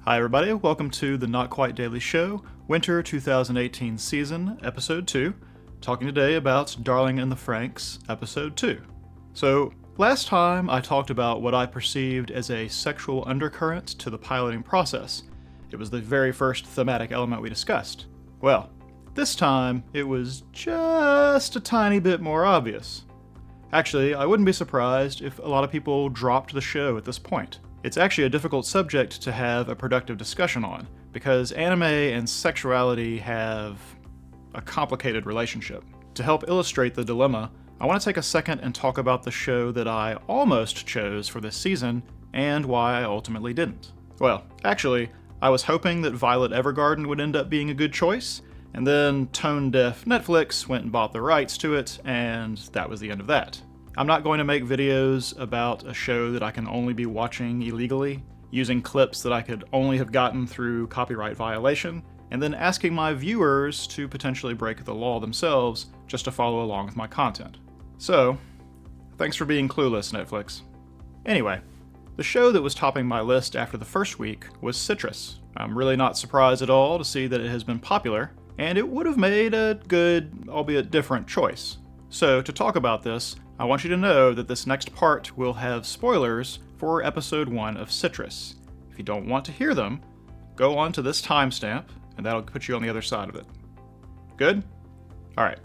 Hi everybody, welcome to the Not Quite Daily Show, Winter 2018 Season, Episode 2, talking today about Darling and the Franxx, Episode 2. So, last time I talked about what I perceived as a sexual undercurrent to the piloting process. It was the very first thematic element we discussed. Well, this time it was just a tiny bit more obvious. Actually, I wouldn't be surprised if a lot of people dropped the show at this point. It's actually a difficult subject to have a productive discussion on, because anime and sexuality have a complicated relationship. To help illustrate the dilemma, I want to take a second and talk about the show that I almost chose for this season, and why I ultimately didn't. Well, actually, I was hoping that Violet Evergarden would end up being a good choice, and then tone-deaf Netflix went and bought the rights to it, and that was the end of that. I'm not going to make videos about a show that I can only be watching illegally, using clips that I could only have gotten through copyright violation, and then asking my viewers to potentially break the law themselves just to follow along with my content. So, thanks for being clueless, Netflix. Anyway, the show that was topping my list after the first week was Citrus. I'm really not surprised at all to see that it has been popular, and it would have made a good, albeit different, choice. So, to talk about this, I want you to know that this next part will have spoilers for episode 1 of Citrus. If you don't want to hear them, go on to this timestamp, and that'll put you on the other side of it. Good? Alright.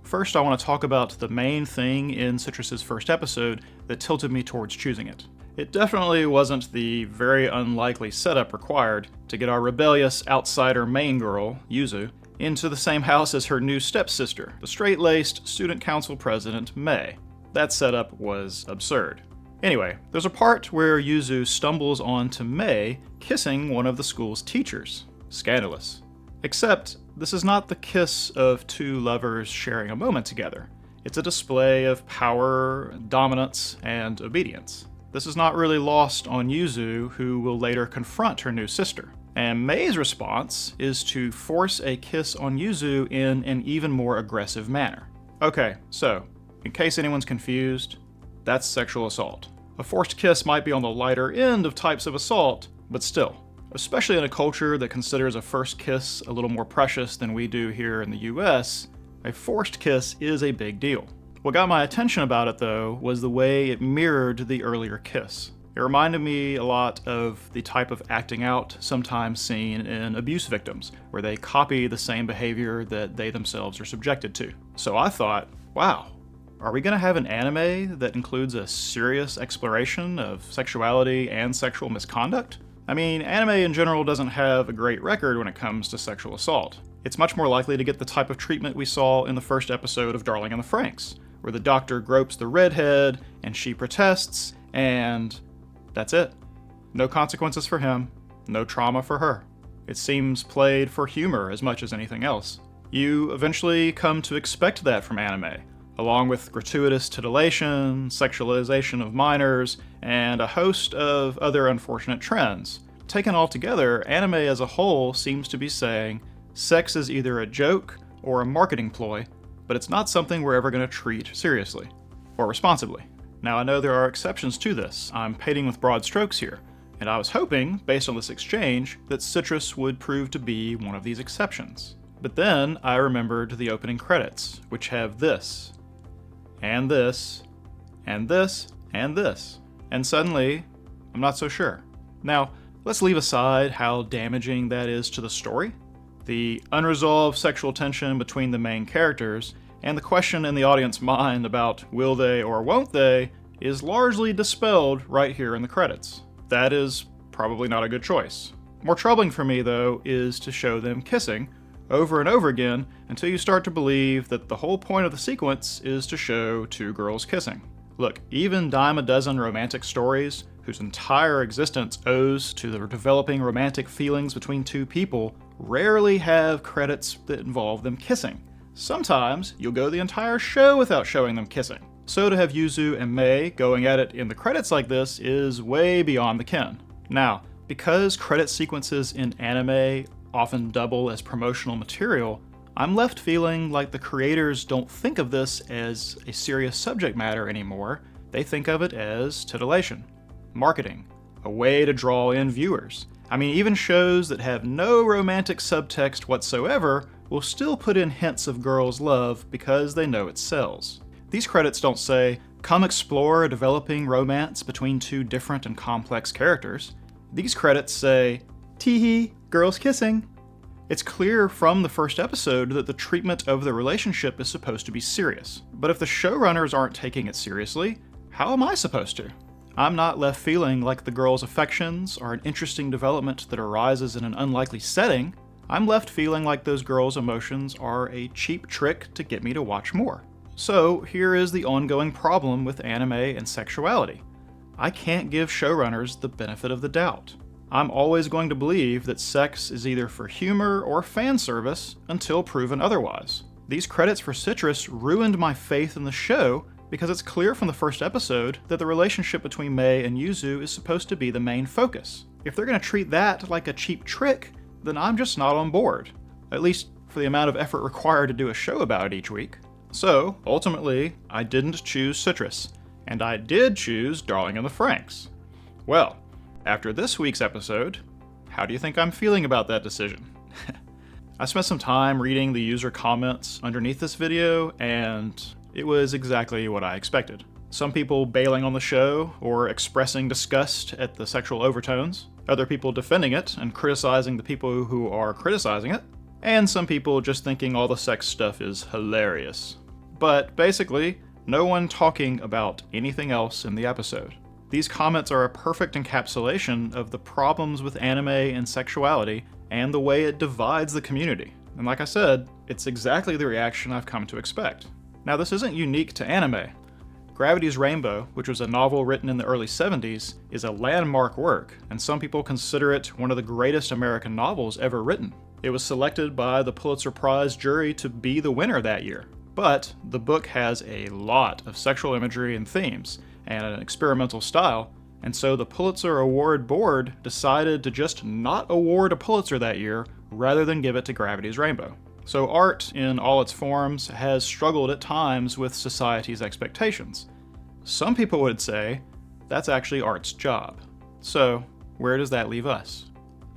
First, I want to talk about the main thing in Citrus's first episode that tilted me towards choosing it. It definitely wasn't the very unlikely setup required to get our rebellious outsider main girl, Yuzu, into the same house as her new stepsister, the straight-laced student council president, Mei. That setup was absurd. Anyway, there's a part where Yuzu stumbles onto Mei kissing one of the school's teachers. Scandalous. Except, this is not the kiss of two lovers sharing a moment together. It's a display of power, dominance, and obedience. This is not really lost on Yuzu, who will later confront her new sister. And Mei's response is to force a kiss on Yuzu in an even more aggressive manner. Okay, so, in case anyone's confused, that's sexual assault. A forced kiss might be on the lighter end of types of assault, but still. Especially in a culture that considers a first kiss a little more precious than we do here in the US, a forced kiss is a big deal. What got my attention about it, though, was the way it mirrored the earlier kiss. It reminded me a lot of the type of acting out sometimes seen in abuse victims, where they copy the same behavior that they themselves are subjected to. So I thought, wow, are we going to have an anime that includes a serious exploration of sexuality and sexual misconduct? I mean, anime in general doesn't have a great record when it comes to sexual assault. It's much more likely to get the type of treatment we saw in the first episode of Darling and the Franxx, where the doctor gropes the redhead, and she protests, and that's it. No consequences for him, no trauma for her. It seems played for humor as much as anything else. You eventually come to expect that from anime, along with gratuitous titillation, sexualization of minors, and a host of other unfortunate trends. Taken all together, anime as a whole seems to be saying sex is either a joke or a marketing ploy, but it's not something we're ever going to treat seriously, or responsibly. Now, I know there are exceptions to this. I'm painting with broad strokes here, and I was hoping, based on this exchange, that Citrus would prove to be one of these exceptions. But then I remembered the opening credits, which have this, and this, and this, and this. And suddenly, I'm not so sure. Now, let's leave aside how damaging that is to the story. The unresolved sexual tension between the main characters, and the question in the audience mind about will they or won't they, is largely dispelled right here in the credits. That is probably not a good choice. More troubling for me, though, is to show them kissing over and over again until you start to believe that the whole point of the sequence is to show two girls kissing. Look, even dime a dozen romantic stories, whose entire existence owes to the developing romantic feelings between two people, rarely have credits that involve them kissing. Sometimes, you'll go the entire show without showing them kissing. So to have Yuzu and Mei going at it in the credits like this is way beyond the ken. Now, because credit sequences in anime often double as promotional material, I'm left feeling like the creators don't think of this as a serious subject matter anymore. They think of it as titillation, marketing, a way to draw in viewers. I mean, even shows that have no romantic subtext whatsoever will still put in hints of girls' love because they know it sells. These credits don't say, "Come explore a developing romance between two different and complex characters." These credits say, "Tee-hee, girls kissing." It's clear from the first episode that the treatment of the relationship is supposed to be serious. But if the showrunners aren't taking it seriously, how am I supposed to? I'm not left feeling like the girls' affections are an interesting development that arises in an unlikely setting. I'm left feeling like those girls' emotions are a cheap trick to get me to watch more. So here is the ongoing problem with anime and sexuality. I can't give showrunners the benefit of the doubt. I'm always going to believe that sex is either for humor or fan service until proven otherwise. These credits for Citrus ruined my faith in the show because it's clear from the first episode that the relationship between Mei and Yuzu is supposed to be the main focus. If they're going to treat that like a cheap trick, then I'm just not on board, at least for the amount of effort required to do a show about it each week. So, ultimately, I didn't choose Citrus, and I did choose Darling in the Franxx. Well, after this week's episode, how do you think I'm feeling about that decision? I spent some time reading the user comments underneath this video, and it was exactly what I expected. Some people bailing on the show or expressing disgust at the sexual overtones, other people defending it and criticizing the people who are criticizing it, and some people just thinking all the sex stuff is hilarious. But basically, no one talking about anything else in the episode. These comments are a perfect encapsulation of the problems with anime and sexuality and the way it divides the community. And like I said, it's exactly the reaction I've come to expect. Now, this isn't unique to anime. Gravity's Rainbow, which was a novel written in the early 70s, is a landmark work, and some people consider it one of the greatest American novels ever written. It was selected by the Pulitzer Prize jury to be the winner that year. But the book has a lot of sexual imagery and themes, and an experimental style, and so the Pulitzer Award Board decided to just not award a Pulitzer that year rather than give it to Gravity's Rainbow. So art, in all its forms, has struggled at times with society's expectations. Some people would say that's actually art's job. So where does that leave us?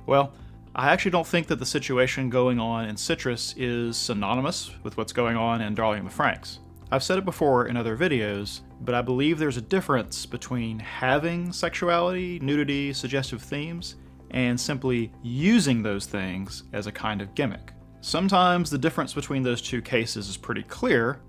Well, I actually don't think that the situation going on in Citrus is synonymous with what's going on in Darling in the Franxx. I've said it before in other videos, but I believe there's a difference between having sexuality, nudity, suggestive themes, and simply using those things as a kind of gimmick. Sometimes the difference between those two cases is pretty clear.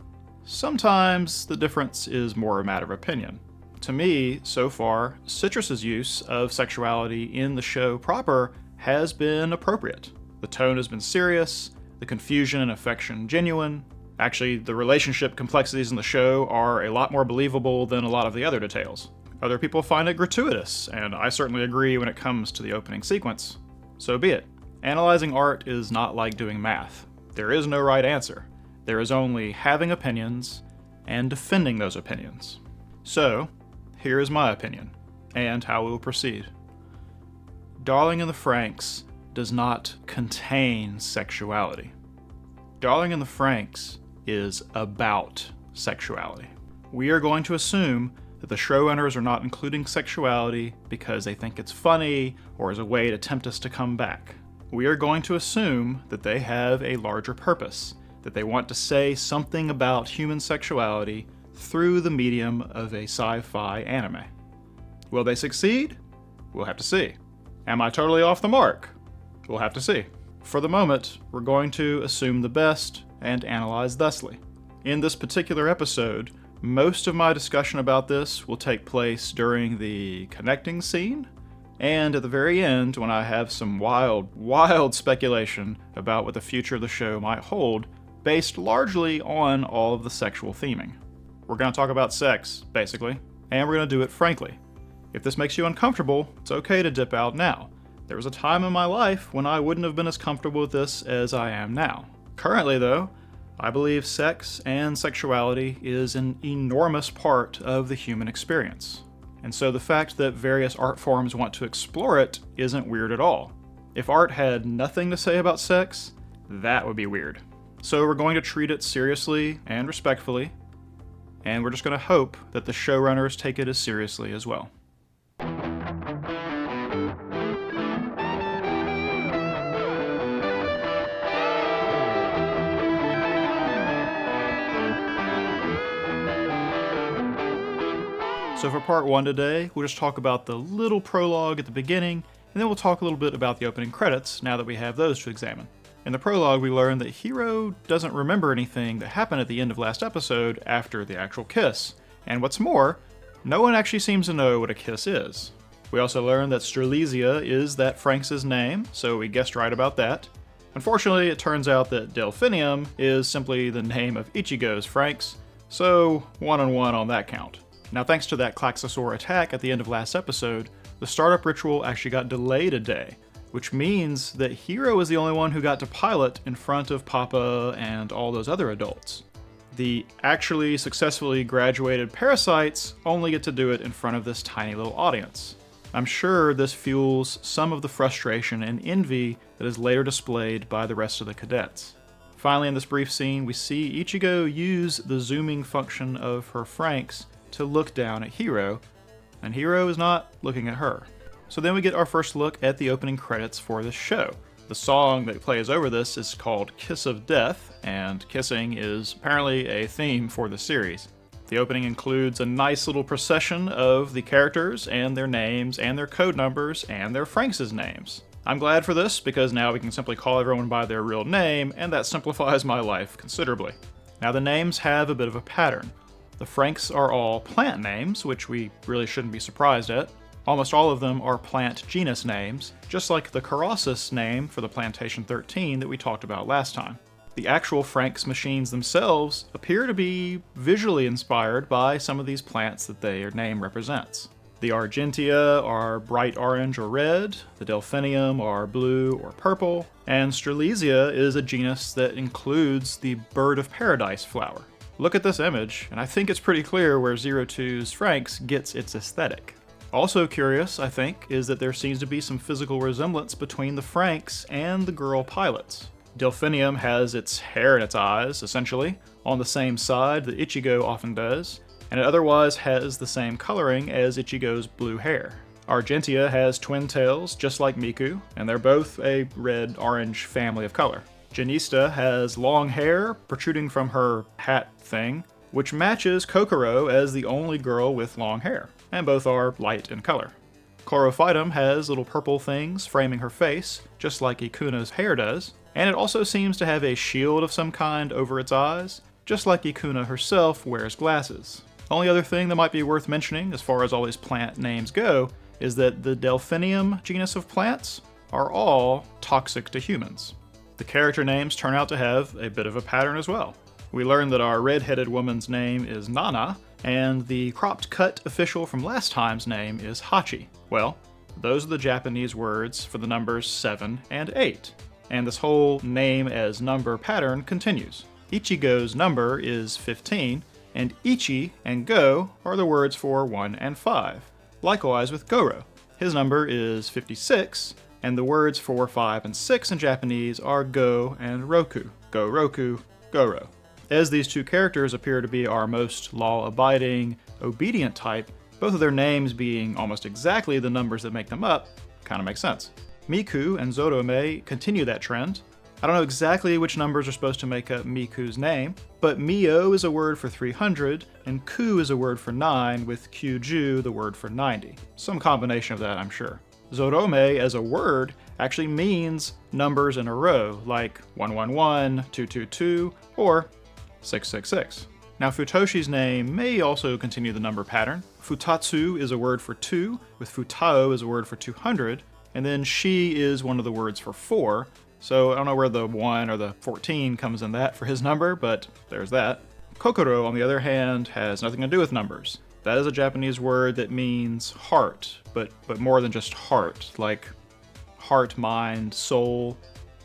Sometimes the difference is more a matter of opinion. To me, so far, Citrus's use of sexuality in the show proper has been appropriate. The tone has been serious, the confusion and affection genuine. Actually, the relationship complexities in the show are a lot more believable than a lot of the other details. Other people find it gratuitous, and I certainly agree when it comes to the opening sequence. So be it. Analyzing art is not like doing math. There is no right answer. There is only having opinions and defending those opinions. So, here is my opinion, and how we will proceed. Darling in the Franxx does not contain sexuality. Darling in the Franxx is about sexuality. We are going to assume that the showrunners are not including sexuality because they think it's funny or as a way to tempt us to come back. We are going to assume that they have a larger purpose, that they want to say something about human sexuality through the medium of a sci-fi anime. Will they succeed? We'll have to see. Am I totally off the mark? We'll have to see. For the moment, we're going to assume the best and analyze thusly. In this particular episode, most of my discussion about this will take place during the connecting scene, and at the very end when I have some wild speculation about what the future of the show might hold, based largely on all of the sexual theming. We're going to talk about sex, basically, and we're going to do it frankly. If this makes you uncomfortable, it's okay to dip out now. There was a time in my life when I wouldn't have been as comfortable with this as I am now. Currently, though, I believe sex and sexuality is an enormous part of the human experience. And so the fact that various art forms want to explore it isn't weird at all. If art had nothing to say about sex, that would be weird. So we're going to treat it seriously and respectfully, and we're just going to hope that the showrunners take it as seriously as well. So for part 1 today, we'll just talk about the little prologue at the beginning, and then we'll talk a little bit about the opening credits now that we have those to examine. In the prologue, we learn that Hiro doesn't remember anything that happened at the end of last episode after the actual kiss. And what's more, no one actually seems to know what a kiss is. We also learn that Strelizia is that Franxx's name, so we guessed right about that. Unfortunately, it turns out that Delphinium is simply the name of Ichigo's Franxx, so 1-on-1 on that count. Now thanks to that Klaxosaur attack at the end of last episode, the startup ritual actually got delayed a day, which means that Hiro is the only one who got to pilot in front of Papa and all those other adults. The actually successfully graduated parasites only get to do it in front of this tiny little audience. I'm sure this fuels some of the frustration and envy that is later displayed by the rest of the cadets. Finally, in this brief scene, we see Ichigo use the zooming function of her Franxx to look down at Hiro, and Hiro is not looking at her. So then we get our first look at the opening credits for this show. The song that plays over this is called Kiss of Death, and kissing is apparently a theme for the series. The opening includes a nice little procession of the characters and their names and their code numbers and their Franxx's names. I'm glad for this because now we can simply call everyone by their real name, and that simplifies my life considerably. Now the names have a bit of a pattern. The Franxx are all plant names, which we really shouldn't be surprised at. Almost all of them are plant genus names, just like the Colossus name for the Plantation 13 that we talked about last time. The actual Franxx machines themselves appear to be visually inspired by some of these plants that their name represents. The Argentea are bright orange or red, the Delphinium are blue or purple, and Strelizia is a genus that includes the Bird of Paradise flower. Look at this image, and I think it's pretty clear where 02's Franxx gets its aesthetic. Also curious, I think, is that there seems to be some physical resemblance between the Franxx and the girl pilots. Delphinium has its hair in its eyes, essentially, on the same side that Ichigo often does, and it otherwise has the same coloring as Ichigo's blue hair. Argentea has twin tails, just like Miku, and they're both a red-orange family of color. Janista has long hair protruding from her hat thing, which matches Kokoro as the only girl with long hair, and both are light in color. Chlorophytum has little purple things framing her face, just like Ikuna's hair does, and it also seems to have a shield of some kind over its eyes, just like Ikuna herself wears glasses. Only other thing that might be worth mentioning as far as all these plant names go is that the Delphinium genus of plants are all toxic to humans. The character names turn out to have a bit of a pattern as well. We learn that our red-headed woman's name is Nana, and the cropped cut official from last time's name is Hachi. Well, those are the Japanese words for the numbers 7 and 8. And this whole name as number pattern continues. Ichigo's number is 15, and Ichi and Go are the words for 1 and 5. Likewise with Goro. His number is 56, and the words for 5 and 6 in Japanese are Go and Roku. Go Roku, Goro. As these two characters appear to be our most law-abiding, obedient type, both of their names being almost exactly the numbers that make them up, kind of makes sense. Miku and Zorome continue that trend. I don't know exactly which numbers are supposed to make up Miku's name, but Mio is a word for 300, and Ku is a word for 9, with Kyuju the word for 90. Some combination of that, I'm sure. Zorome as a word actually means numbers in a row, like 111, 222, or 666. Now Futoshi's name may also continue the number pattern. Futatsu is a word for 2, with Futao is a word for 200, and then Shi is one of the words for 4, so I don't know where the 1 or the 14 comes in that for his number, but there's that. Kokoro, on the other hand, has nothing to do with numbers. That is a Japanese word that means heart, but more than just heart, like heart, mind, soul,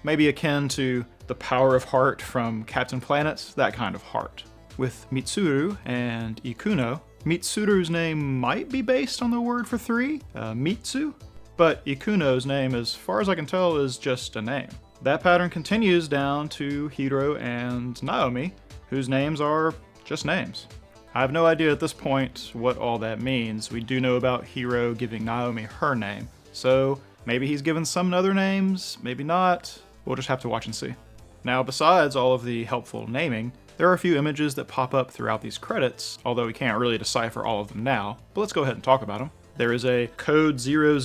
maybe akin to the power of heart from Captain Planet, that kind of heart. With Mitsuru and Ikuno, Mitsuru's name might be based on the word for 3, Mitsu, but Ikuno's name, as far as I can tell, is just a name. That pattern continues down to Hiro and Naomi, whose names are just names. I have no idea at this point what all that means. We do know about Hiro giving Naomi her name, so maybe he's given some other names, maybe not. We'll just have to watch and see. Now, besides all of the helpful naming, There are a few images that pop up throughout these credits, although we can't really decipher all of them now, but let's go ahead and talk about them. There is a code 000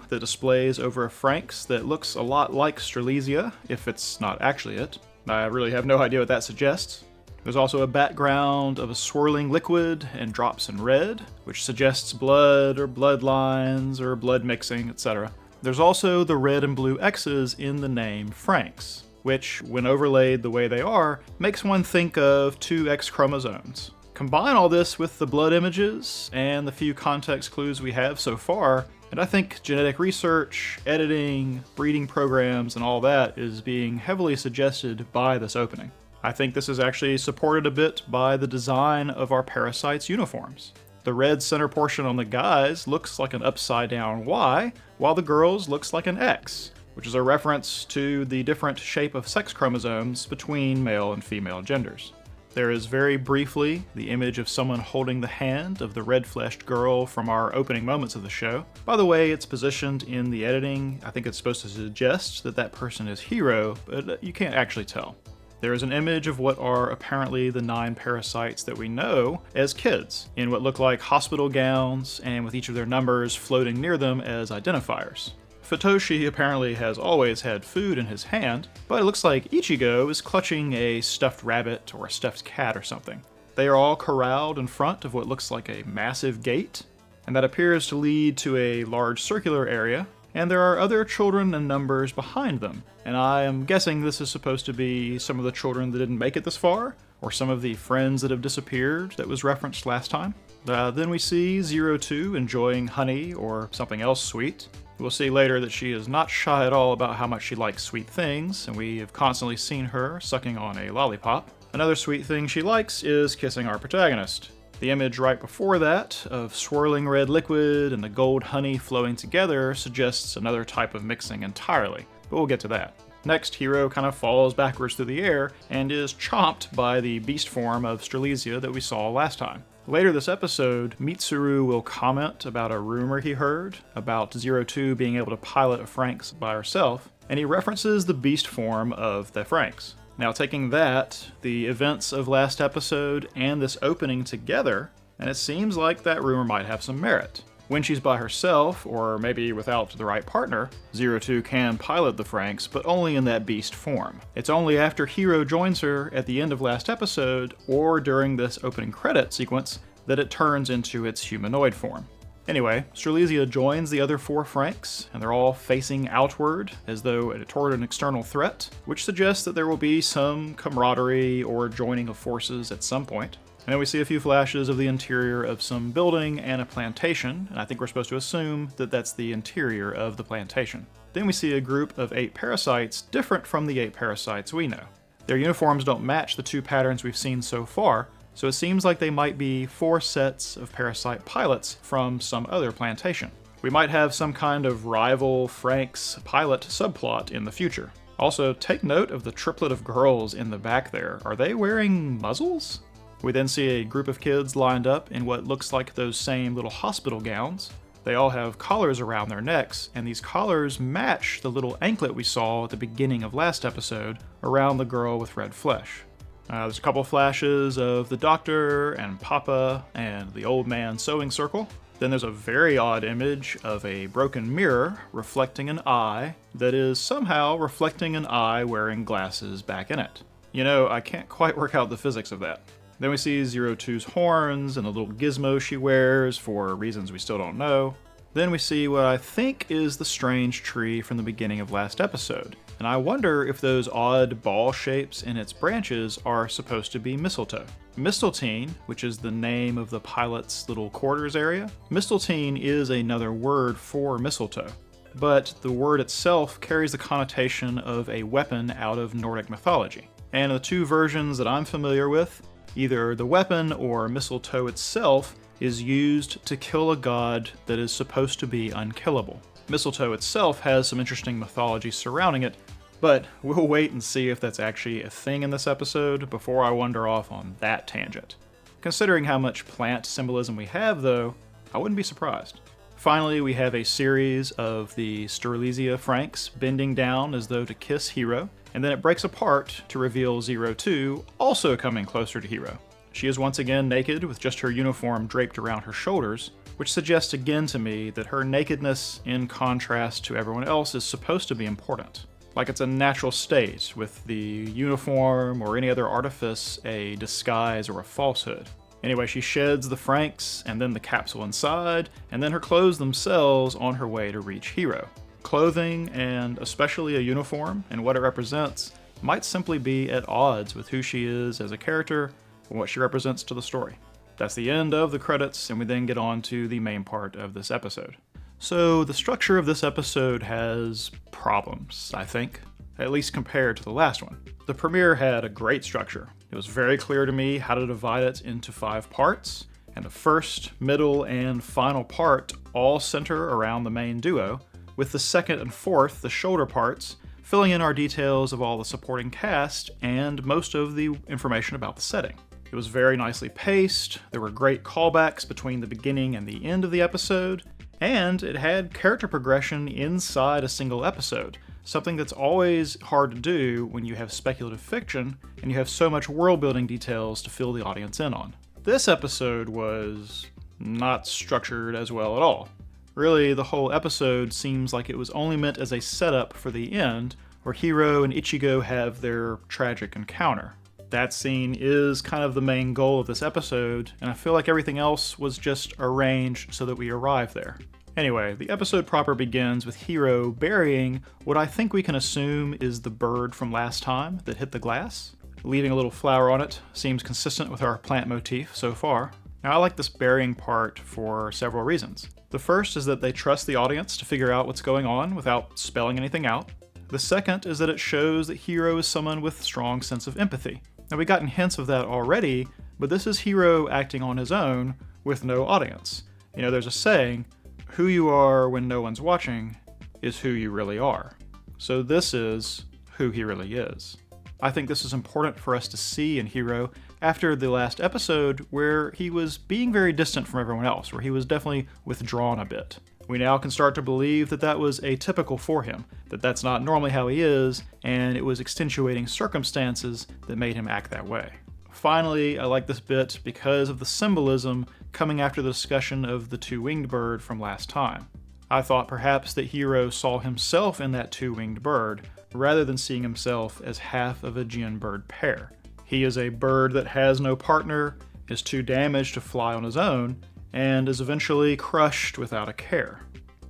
that displays over a Franxx that looks a lot like Strelitzia, if it's not actually it. I really have no idea what that suggests. There's also a background of a swirling liquid and drops in red, which suggests blood or bloodlines or blood mixing, etc. There's also the red and blue X's in the name Franxx, which, when overlaid the way they are, makes one think of two X chromosomes. Combine all this with the blood images and the few context clues we have so far, and I think genetic research, editing, breeding programs, and all that is being heavily suggested by this opening. I think this is actually supported a bit by the design of our parasites' uniforms. The red center portion on the guys looks like an upside-down Y, while the girls looks like an X, which is a reference to the different shape of sex chromosomes between male and female genders. There is very briefly the image of someone holding the hand of the red-fleshed girl from our opening moments of the show. By the way, it's positioned in the editing. I think it's supposed to suggest that that person is Hiro, but you can't actually tell. There is an image of what are apparently the 9 parasites that we know as kids, in what look like hospital gowns, and with each of their numbers floating near them as identifiers. Futoshi apparently has always had food in his hand, but it looks like Ichigo is clutching a stuffed rabbit or a stuffed cat or something. They are all corralled in front of what looks like a massive gate, and that appears to lead to a large circular area, and there are other children and numbers behind them, and I am guessing this is supposed to be some of the children that didn't make it this far, or some of the friends that have disappeared that was referenced last time. Then we see 02 enjoying honey or something else sweet. We'll see later that she is not shy at all about how much she likes sweet things, and we have constantly seen her sucking on a lollipop. Another sweet thing she likes is kissing our protagonist. The image right before that, of swirling red liquid and the gold honey flowing together, suggests another type of mixing entirely, but we'll get to that. Next, Hiro kind of falls backwards through the air and is chomped by the beast form of Strelitzia that we saw last time. Later this episode, Mitsuru will comment about a rumor he heard about 02 being able to pilot a Franxx by herself, and he references the beast form of the Franxx. Now, taking that, the events of last episode, and this opening together, and it seems like that rumor might have some merit. When she's by herself, or maybe without the right partner, 02 can pilot the Franxx, but only in that beast form. It's only after Hiro joins her at the end of last episode, or during this opening credit sequence, that it turns into its humanoid form. Anyway, Strelitzia joins the other 4 Franxx, and they're all facing outward, as though toward an external threat, which suggests that there will be some camaraderie or joining of forces at some point. And then we see a few flashes of the interior of some building and a plantation, and I think we're supposed to assume that that's the interior of the plantation. Then we see a group of 8 parasites different from the 8 parasites we know. Their uniforms don't match the 2 patterns we've seen so far, so it seems like they might be 4 sets of parasite pilots from some other plantation. We might have some kind of rival Franxx pilot subplot in the future. Also, take note of the triplet of girls in the back there. Are they wearing muzzles? We then see a group of kids lined up in what looks like those same little hospital gowns. They all have collars around their necks, and these collars match the little anklet we saw at the beginning of last episode around the girl with red flesh. There's a couple flashes of the doctor and Papa and the old man sewing circle. Then there's a very odd image of a broken mirror reflecting an eye that is somehow reflecting an eye wearing glasses back in it. You know, I can't quite work out the physics of that. Then we see 02's horns and the little gizmo she wears for reasons we still don't know. Then we see what I think is the strange tree from the beginning of last episode, and I wonder if those odd ball shapes in its branches are supposed to be mistletoe. Mistletoe, which is the name of the pilot's little quarters area, mistletoe is another word for mistletoe, but the word itself carries the connotation of a weapon out of Nordic mythology. And the 2 versions that I'm familiar with, either the weapon or mistletoe itself is used to kill a god that is supposed to be unkillable. Mistletoe itself has some interesting mythology surrounding it, but we'll wait and see if that's actually a thing in this episode before I wander off on that tangent. Considering how much plant symbolism we have, though, I wouldn't be surprised. Finally, we have a series of the Strelitzia Franxx bending down as though to kiss Hiro, and then it breaks apart to reveal 02 also coming closer to Hiro. She is once again naked with just her uniform draped around her shoulders, which suggests again to me that her nakedness, in contrast to everyone else, is supposed to be important. Like it's a natural state, with the uniform or any other artifice a disguise or a falsehood. Anyway, she sheds the Franxx and then the capsule inside, and then her clothes themselves on her way to reach Hiro. Clothing, and especially a uniform and what it represents, might simply be at odds with who she is as a character and what she represents to the story. That's the end of the credits, and we then get on to the main part of this episode. So the structure of this episode has problems, I think, at least compared to the last one. The premiere had a great structure. It was very clear to me how to divide it into 5 parts, and the first, middle, and final part all center around the main duo, with the second and fourth, the shoulder parts, filling in our details of all the supporting cast and most of the information about the setting. It was very nicely paced, there were great callbacks between the beginning and the end of the episode, and it had character progression inside a single episode, something that's always hard to do when you have speculative fiction and you have so much world-building details to fill the audience in on. This episode was not structured as well at all. Really, the whole episode seems like it was only meant as a setup for the end, where Hiro and Ichigo have their tragic encounter. That scene is kind of the main goal of this episode, and I feel like everything else was just arranged so that we arrive there. Anyway, the episode proper begins with Hiro burying what I think we can assume is the bird from last time that hit the glass. Leaving a little flower on it seems consistent with our plant motif so far. Now, I like this burying part for several reasons. The first is that they trust the audience to figure out what's going on without spelling anything out. The second is that it shows that Hiro is someone with a strong sense of empathy. Now, we've gotten hints of that already, but this is Hiro acting on his own with no audience. You know, there's a saying, who you are when no one's watching is who you really are. So this is who he really is. I think this is important for us to see in Hiro after the last episode where he was being very distant from everyone else, where he was definitely withdrawn a bit. We now can start to believe that that was atypical for him, that that's not normally how he is, and it was extenuating circumstances that made him act that way. Finally, I like this bit because of the symbolism coming after the discussion of the two-winged bird from last time. I thought perhaps that Hiro saw himself in that two-winged bird, rather than seeing himself as half of a Jin bird pair. He is a bird that has no partner, is too damaged to fly on his own, and is eventually crushed without a care.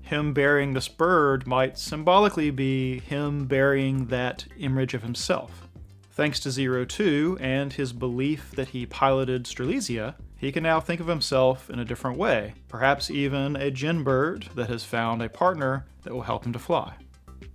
Him burying this bird might symbolically be him burying that image of himself. Thanks to 02 and his belief that he piloted Strelizia, he can now think of himself in a different way, perhaps even a Jin bird that has found a partner that will help him to fly.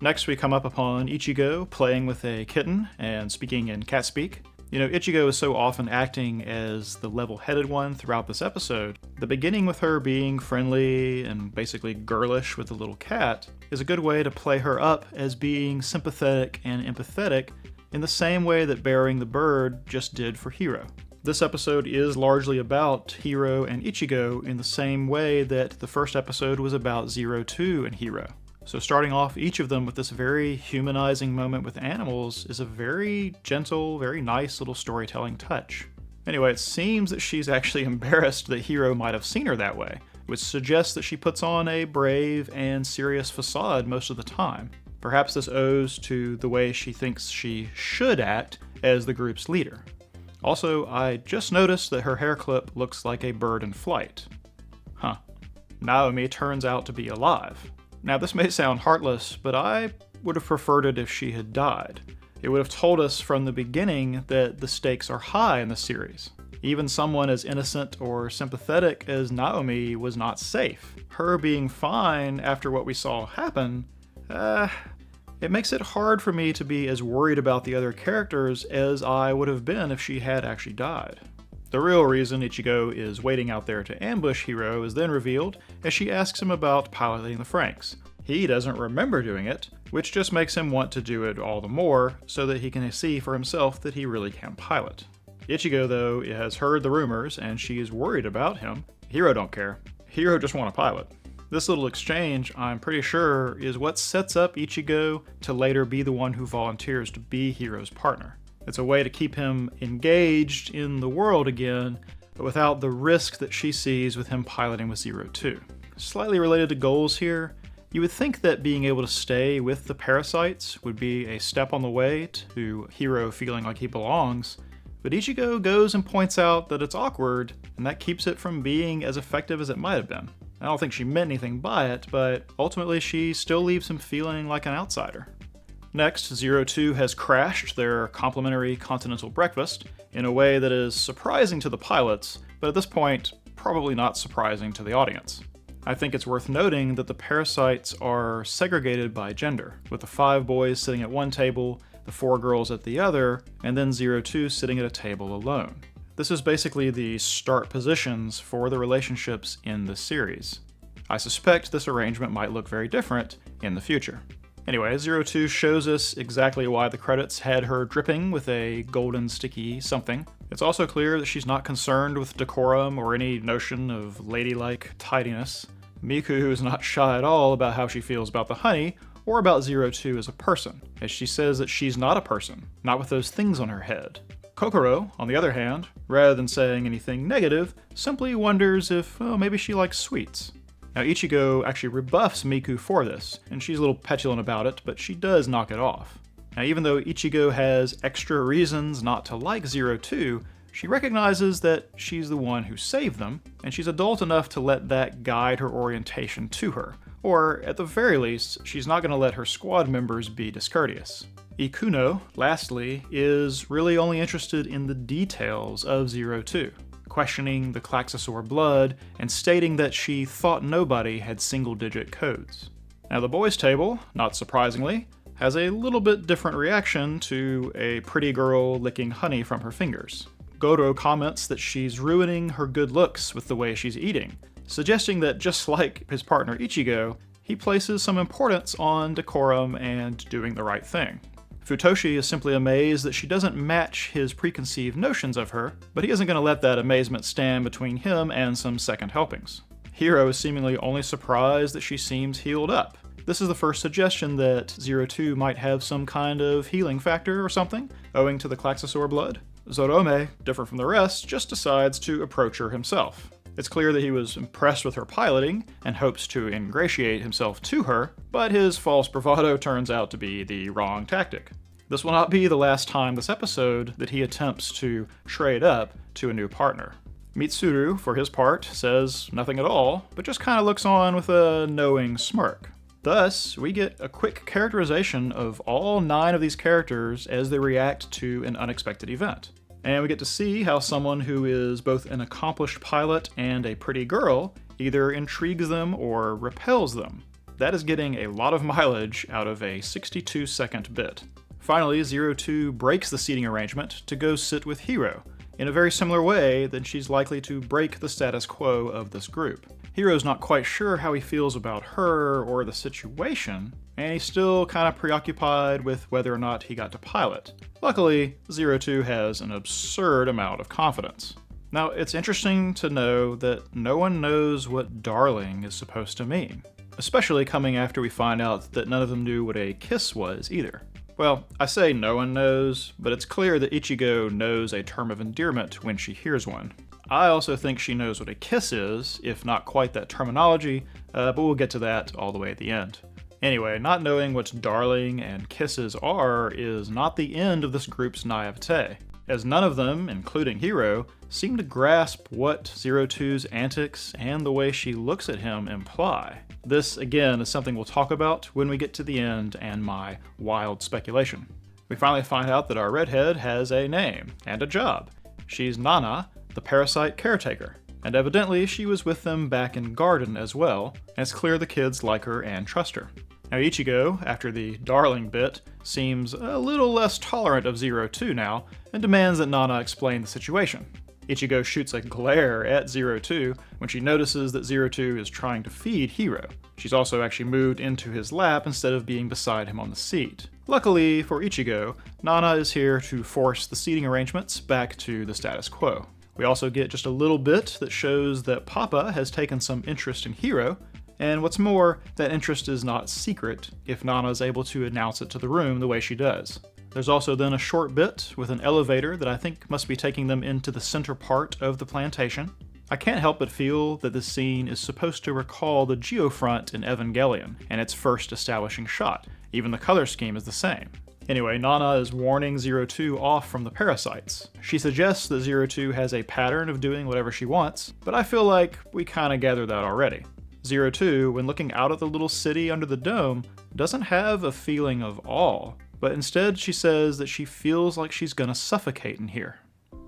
Next, we come up upon Ichigo playing with a kitten and speaking in cat speak. You know, Ichigo is so often acting as the level-headed one throughout this episode. The beginning with her being friendly and basically girlish with the little cat is a good way to play her up as being sympathetic and empathetic in the same way that burying the bird just did for Hiro. This episode is largely about Hiro and Ichigo in the same way that the first episode was about 02 and Hiro. So starting off each of them with this very humanizing moment with animals is a very gentle, very nice little storytelling touch. Anyway, it seems that she's actually embarrassed that Hiro might have seen her that way, which suggests that she puts on a brave and serious facade most of the time. Perhaps this owes to the way she thinks she should act as the group's leader. Also, I just noticed that her hair clip looks like a bird in flight. Huh. Naomi turns out to be alive. Now, this may sound heartless, but I would have preferred it if she had died. It would have told us from the beginning that the stakes are high in the series. Even someone as innocent or sympathetic as Naomi was not safe. Her being fine after what we saw happen, it makes it hard for me to be as worried about the other characters as I would have been if she had actually died. The real reason Ichigo is waiting out there to ambush Hiro is then revealed as she asks him about piloting the Franxx. He doesn't remember doing it, which just makes him want to do it all the more so that he can see for himself that he really can pilot. Ichigo, though, has heard the rumors and she is worried about him. Hiro don't care. Hiro just want to pilot. This little exchange, I'm pretty sure, is what sets up Ichigo to later be the one who volunteers to be Hiro's partner. It's a way to keep him engaged in the world again, but without the risk that she sees with him piloting with Zero Two. Slightly related to goals here, you would think that being able to stay with the parasites would be a step on the way to Hiro feeling like he belongs, but Ichigo goes and points out that it's awkward, and that keeps it from being as effective as it might have been. I don't think she meant anything by it, but ultimately she still leaves him feeling like an outsider. Next, Zero Two has crashed their complimentary continental breakfast in a way that is surprising to the pilots, but at this point, probably not surprising to the audience. I think it's worth noting that the parasites are segregated by gender, with the 5 boys sitting at one table, the 4 girls at the other, and then Zero Two sitting at a table alone. This is basically the start positions for the relationships in the series. I suspect this arrangement might look very different in the future. Anyway, Zero Two shows us exactly why the credits had her dripping with a golden sticky something. It's also clear that she's not concerned with decorum or any notion of ladylike tidiness. Miku is not shy at all about how she feels about the honey, or about Zero Two as a person, as she says that she's not a person, not with those things on her head. Kokoro, on the other hand, rather than saying anything negative, simply wonders if, maybe she likes sweets. Now Ichigo actually rebuffs Miku for this, and she's a little petulant about it, but she does knock it off. Now even though Ichigo has extra reasons not to like Zero Two, she recognizes that she's the one who saved them, and she's adult enough to let that guide her orientation to her. Or, at the very least, she's not going to let her squad members be discourteous. Ikuno, lastly, is really only interested in the details of Zero Two, questioning the Klaxosaur blood and stating that she thought nobody had single-digit codes. Now the boys' table, not surprisingly, has a little bit different reaction to a pretty girl licking honey from her fingers. Goro comments that she's ruining her good looks with the way she's eating, suggesting that just like his partner Ichigo, he places some importance on decorum and doing the right thing. Futoshi is simply amazed that she doesn't match his preconceived notions of her, but he isn't going to let that amazement stand between him and some second helpings. Hiro is seemingly only surprised that she seems healed up. This is the first suggestion that Zero Two might have some kind of healing factor or something, owing to the Klaxosaur blood. Zorome, different from the rest, just decides to approach her himself. It's clear that he was impressed with her piloting and hopes to ingratiate himself to her, but his false bravado turns out to be the wrong tactic. This will not be the last time this episode that he attempts to trade up to a new partner. Mitsuru, for his part, says nothing at all, but just kind of looks on with a knowing smirk. Thus, we get a quick characterization of all 9 of these characters as they react to an unexpected event. And we get to see how someone who is both an accomplished pilot and a pretty girl either intrigues them or repels them. That is getting a lot of mileage out of a 62-second bit. Finally, Zero Two breaks the seating arrangement to go sit with Hiro, in a very similar way that she's likely to break the status quo of this group. Hiro's not quite sure how he feels about her or the situation, and he's still kind of preoccupied with whether or not he got to pilot. Luckily, Zero Two has an absurd amount of confidence. Now, it's interesting to know that no one knows what darling is supposed to mean, especially coming after we find out that none of them knew what a kiss was either. Well, I say no one knows, but it's clear that Ichigo knows a term of endearment when she hears one. I also think she knows what a kiss is, if not quite that terminology, but we'll get to that all the way at the end. Anyway, not knowing what darling and kisses are is not the end of this group's naivete, as none of them, including Hiro, seem to grasp what Zero Two's antics and the way she looks at him imply. This, again, is something we'll talk about when we get to the end and my wild speculation. We finally find out that our redhead has a name and a job. She's Nana, the parasite caretaker, and evidently she was with them back in Garden as well, and it's clear the kids like her and trust her. Now Ichigo, after the darling bit, seems a little less tolerant of Zero Two now, and demands that Nana explain the situation. Ichigo shoots a glare at Zero Two when she notices that Zero Two is trying to feed Hiro. She's also actually moved into his lap instead of being beside him on the seat. Luckily for Ichigo, Nana is here to force the seating arrangements back to the status quo. We also get just a little bit that shows that Papa has taken some interest in Hiro, And what's more, that interest is not secret if Nana is able to announce it to the room the way she does. There's also then a short bit with an elevator that I think must be taking them into the center part of the plantation. I can't help but feel that this scene is supposed to recall the geofront in Evangelion and its first establishing shot. Even the color scheme is the same. Anyway, Nana is warning Zero Two off from the parasites. She suggests that Zero Two has a pattern of doing whatever she wants, but I feel like we kinda gathered that already. Zero Two, when looking out at the little city under the dome, doesn't have a feeling of awe, but instead she says that she feels like she's gonna suffocate in here.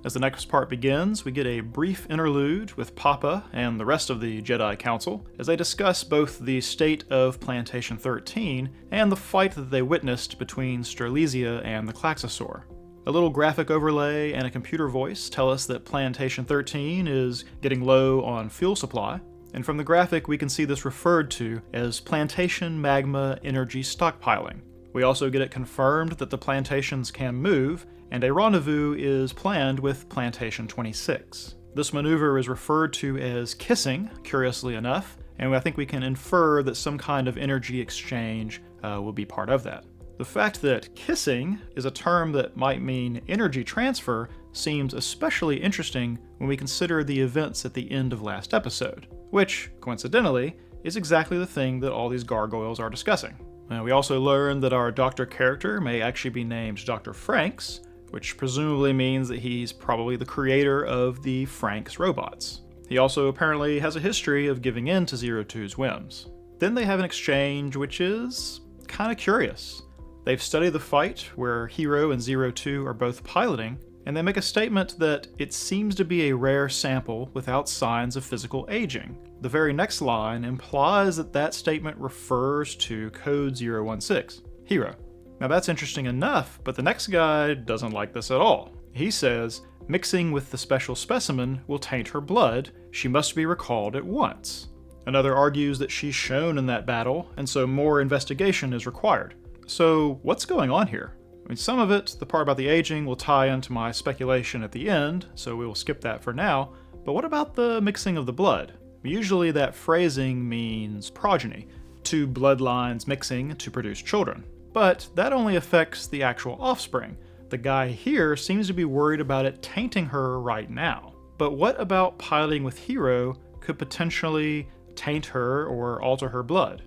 As the next part begins, we get a brief interlude with Papa and the rest of the Jedi Council as they discuss both the state of Plantation 13 and the fight that they witnessed between Strelizia and the Klaxosaur. A little graphic overlay and a computer voice tell us that Plantation 13 is getting low on fuel supply, and from the graphic we can see this referred to as Plantation Magma Energy Stockpiling. We also get it confirmed that the plantations can move, and a rendezvous is planned with Plantation 26. This maneuver is referred to as kissing, curiously enough, and I think we can infer that some kind of energy exchange will be part of that. The fact that kissing is a term that might mean energy transfer seems especially interesting when we consider the events at the end of last episode, which, coincidentally, is exactly the thing that all these gargoyles are discussing. We also learn that our Doctor character may actually be named Dr. Franxx, which presumably means that he's probably the creator of the Franxx robots. He also apparently has a history of giving in to Zero Two's whims. Then they have an exchange which is kinda curious. They've studied the fight where Hero and Zero Two are both piloting, and they make a statement that it seems to be a rare sample without signs of physical aging. The very next line implies that that statement refers to Code 016, Hero. Now that's interesting enough, but the next guy doesn't like this at all. He says, mixing with the special specimen will taint her blood, she must be recalled at once. Another argues that she's shown in that battle, and so more investigation is required. So what's going on here? I mean, some of it, the part about the aging, will tie into my speculation at the end, so we will skip that for now, but what about the mixing of the blood? Usually that phrasing means progeny, two bloodlines mixing to produce children. But that only affects the actual offspring. The guy here seems to be worried about it tainting her right now. But what about piloting with Hero could potentially taint her or alter her blood?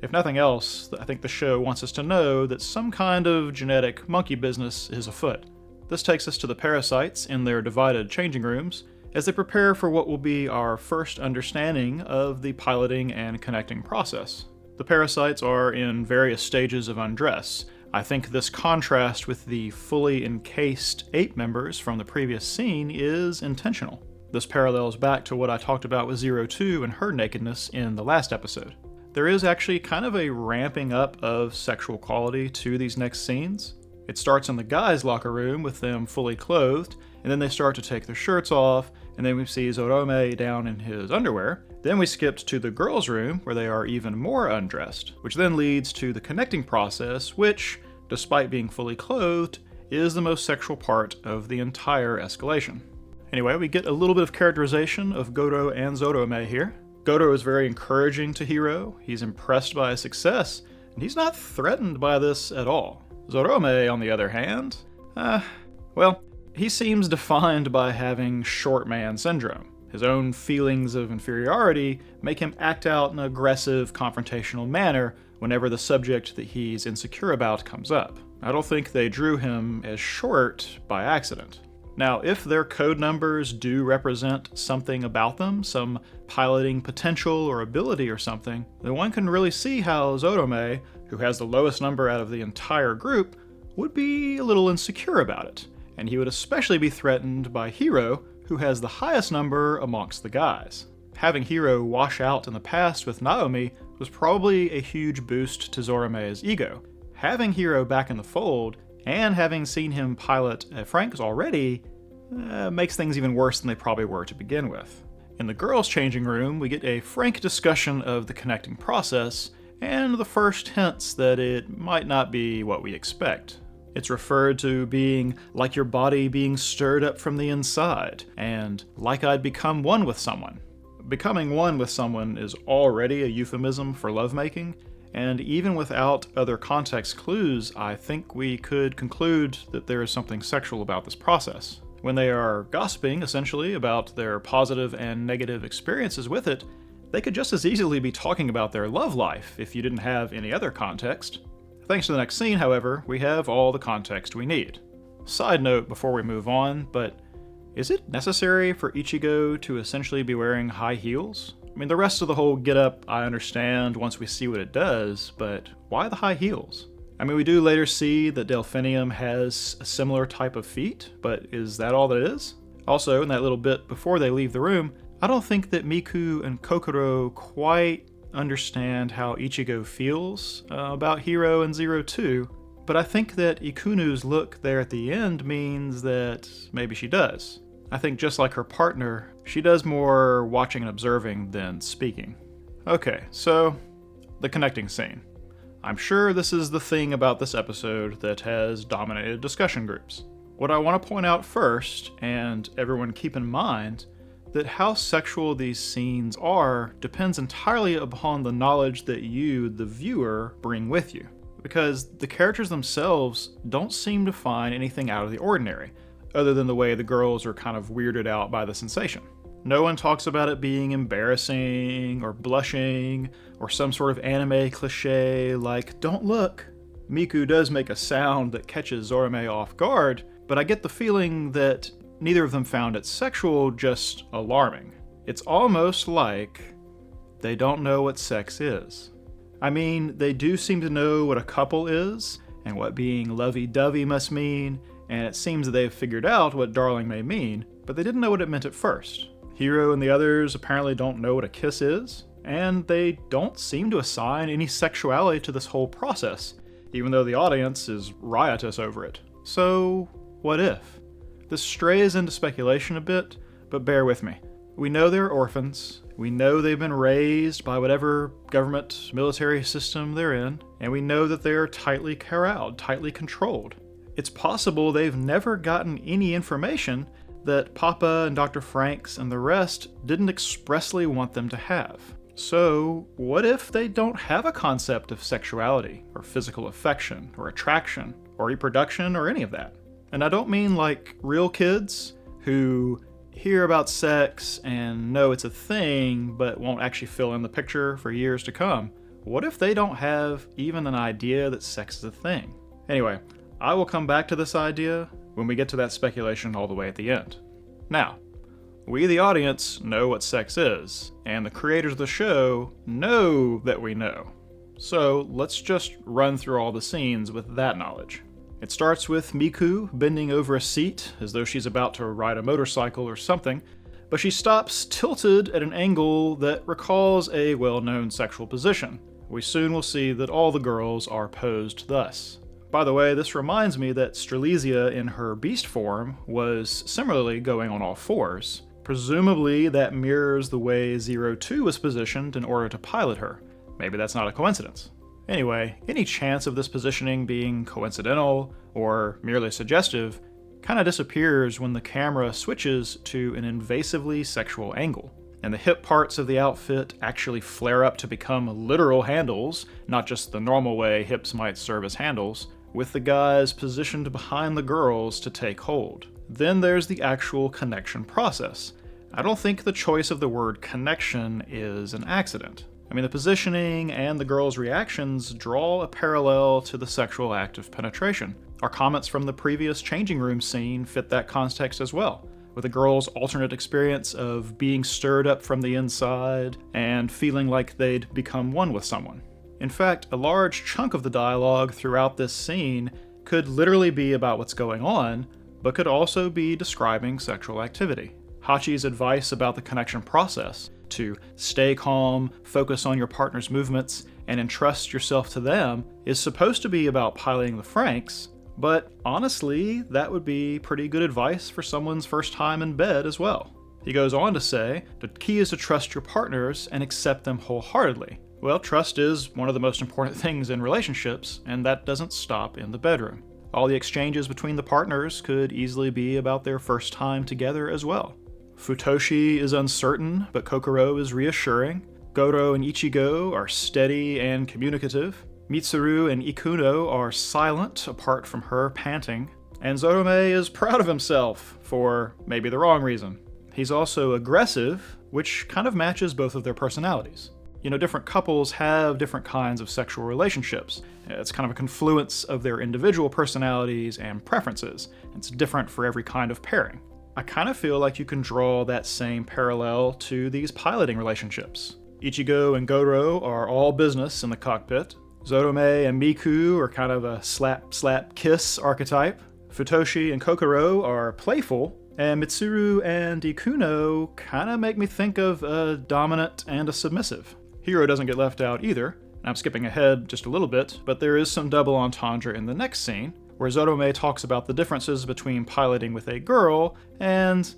If nothing else, I think the show wants us to know that some kind of genetic monkey business is afoot. This takes us to the parasites in their divided changing rooms as they prepare for what will be our first understanding of the piloting and connecting process. The parasites are in various stages of undress. I think this contrast with the fully encased ape members from the previous scene is intentional. This parallels back to what I talked about with Zero Two and her nakedness in the last episode. There is actually kind of a ramping up of sexual quality to these next scenes. It starts in the guys' locker room with them fully clothed, and then they start to take their shirts off, and then we see Zorome down in his underwear. Then we skipped to the girls' room where they are even more undressed, which then leads to the connecting process, which, despite being fully clothed, is the most sexual part of the entire escalation. Anyway, we get a little bit of characterization of Goto and Zorome here. Goto is very encouraging to Hero, he's impressed by his success, and he's not threatened by this at all. Zorome, on the other hand, he seems defined by having short man syndrome. His own feelings of inferiority make him act out in an aggressive, confrontational manner whenever the subject that he's insecure about comes up. I don't think they drew him as short by accident. Now, if their code numbers do represent something about them, some piloting potential or ability or something, then one can really see how Zorome, who has the lowest number out of the entire group, would be a little insecure about it. And he would especially be threatened by Hero, who has the highest number amongst the guys. Having Hero wash out in the past with Naomi was probably a huge boost to Zorome's ego. Having Hero back in the fold, and having seen him pilot Franxx already, makes things even worse than they probably were to begin with. In the girls' changing room, we get a frank discussion of the connecting process, and the first hints that it might not be what we expect. It's referred to being like your body being stirred up from the inside, and like I'd become one with someone. becoming one with someone is already a euphemism for lovemaking, and even without other context clues, I think we could conclude that there is something sexual about this process. When they are gossiping, essentially, about their positive and negative experiences with it, they could just as easily be talking about their love life if you didn't have any other context. Thanks to the next scene, however, we have all the context we need. Side note before we move on, but is it necessary for Ichigo to essentially be wearing high heels? I mean, the rest of the whole get-up I understand once we see what it does, but why the high heels? I mean, we do later see that Delphinium has a similar type of feet, but is that all that it is? Also, in that little bit before they leave the room, I don't think that Miku and Kokoro quite understand how Ichigo feels about Hiro and Zero too, but I think that Ikunu's look there at the end means that maybe she does. I think just like her partner, she does more watching and observing than speaking. Okay, so the connecting scene. I'm sure this is the thing about this episode that has dominated discussion groups. What I want to point out first, and everyone keep in mind, that how sexual these scenes are depends entirely upon the knowledge that you, the viewer, bring with you. Because the characters themselves don't seem to find anything out of the ordinary, other than the way the girls are kind of weirded out by the sensation. No one talks about it being embarrassing or blushing or some sort of anime cliche like, "Don't look." Miku does make a sound that catches Zorome off guard, but I get the feeling that neither of them found it sexual, just alarming. It's almost like they don't know what sex is. I mean, they do seem to know what a couple is and what being lovey-dovey must mean, and it seems that they've figured out what darling may mean, but they didn't know what it meant at first. Hiro and the others apparently don't know what a kiss is, and they don't seem to assign any sexuality to this whole process, even though the audience is riotous over it. So, what if? This strays into speculation a bit, but bear with me. We know they're orphans, we know they've been raised by whatever government, military system they're in, and we know that they're tightly corralled, tightly controlled. It's possible they've never gotten any information that Papa and Dr. Franxx and the rest didn't expressly want them to have. So, what if they don't have a concept of sexuality, or physical affection, or attraction, or reproduction, or any of that? And I don't mean like real kids who hear about sex and know it's a thing, but won't actually fill in the picture for years to come. What if they don't have even an idea that sex is a thing? Anyway, I will come back to this idea when we get to that speculation all the way at the end. Now, we the audience know what sex is, and the creators of the show know that we know. So let's just run through all the scenes with that knowledge. It starts with Miku bending over a seat as though she's about to ride a motorcycle or something, but she stops tilted at an angle that recalls a well-known sexual position. We soon will see that all the girls are posed thus. By the way, this reminds me that Strelitzia in her beast form was similarly going on all fours. Presumably that mirrors the way 02 was positioned in order to pilot her. Maybe that's not a coincidence. Anyway, any chance of this positioning being coincidental or merely suggestive kind of disappears when the camera switches to an invasively sexual angle, and the hip parts of the outfit actually flare up to become literal handles, not just the normal way hips might serve as handles, with the guys positioned behind the girls to take hold. Then there's the actual connection process. I don't think the choice of the word connection is an accident. I mean, the positioning and the girls' reactions draw a parallel to the sexual act of penetration. Our comments from the previous changing room scene fit that context as well, with the girls' alternate experience of being stirred up from the inside and feeling like they'd become one with someone. In fact, a large chunk of the dialogue throughout this scene could literally be about what's going on, but could also be describing sexual activity. Hachi's advice about the connection process, to stay calm, focus on your partner's movements, and entrust yourself to them, is supposed to be about piloting the Franxx, but honestly, that would be pretty good advice for someone's first time in bed as well. He goes on to say, the key is to trust your partners and accept them wholeheartedly. Well, trust is one of the most important things in relationships, and that doesn't stop in the bedroom. All the exchanges between the partners could easily be about their first time together as well. Futoshi is uncertain, but Kokoro is reassuring. Goro and Ichigo are steady and communicative. Mitsuru and Ikuno are silent, apart from her panting. And Zorome is proud of himself, for maybe the wrong reason. He's also aggressive, which kind of matches both of their personalities. You know, different couples have different kinds of sexual relationships. It's kind of a confluence of their individual personalities and preferences. It's different for every kind of pairing. I kind of feel like you can draw that same parallel to these piloting relationships. Ichigo and Goro are all business in the cockpit. Zorome and Miku are kind of a slap-slap-kiss archetype. Futoshi and Kokoro are playful, and Mitsuru and Ikuno kind of make me think of a dominant and a submissive. Hiro doesn't get left out either. I'm skipping ahead just a little bit, but there is some double entendre in the next scene, where Zorome talks about the differences between piloting with a girl and,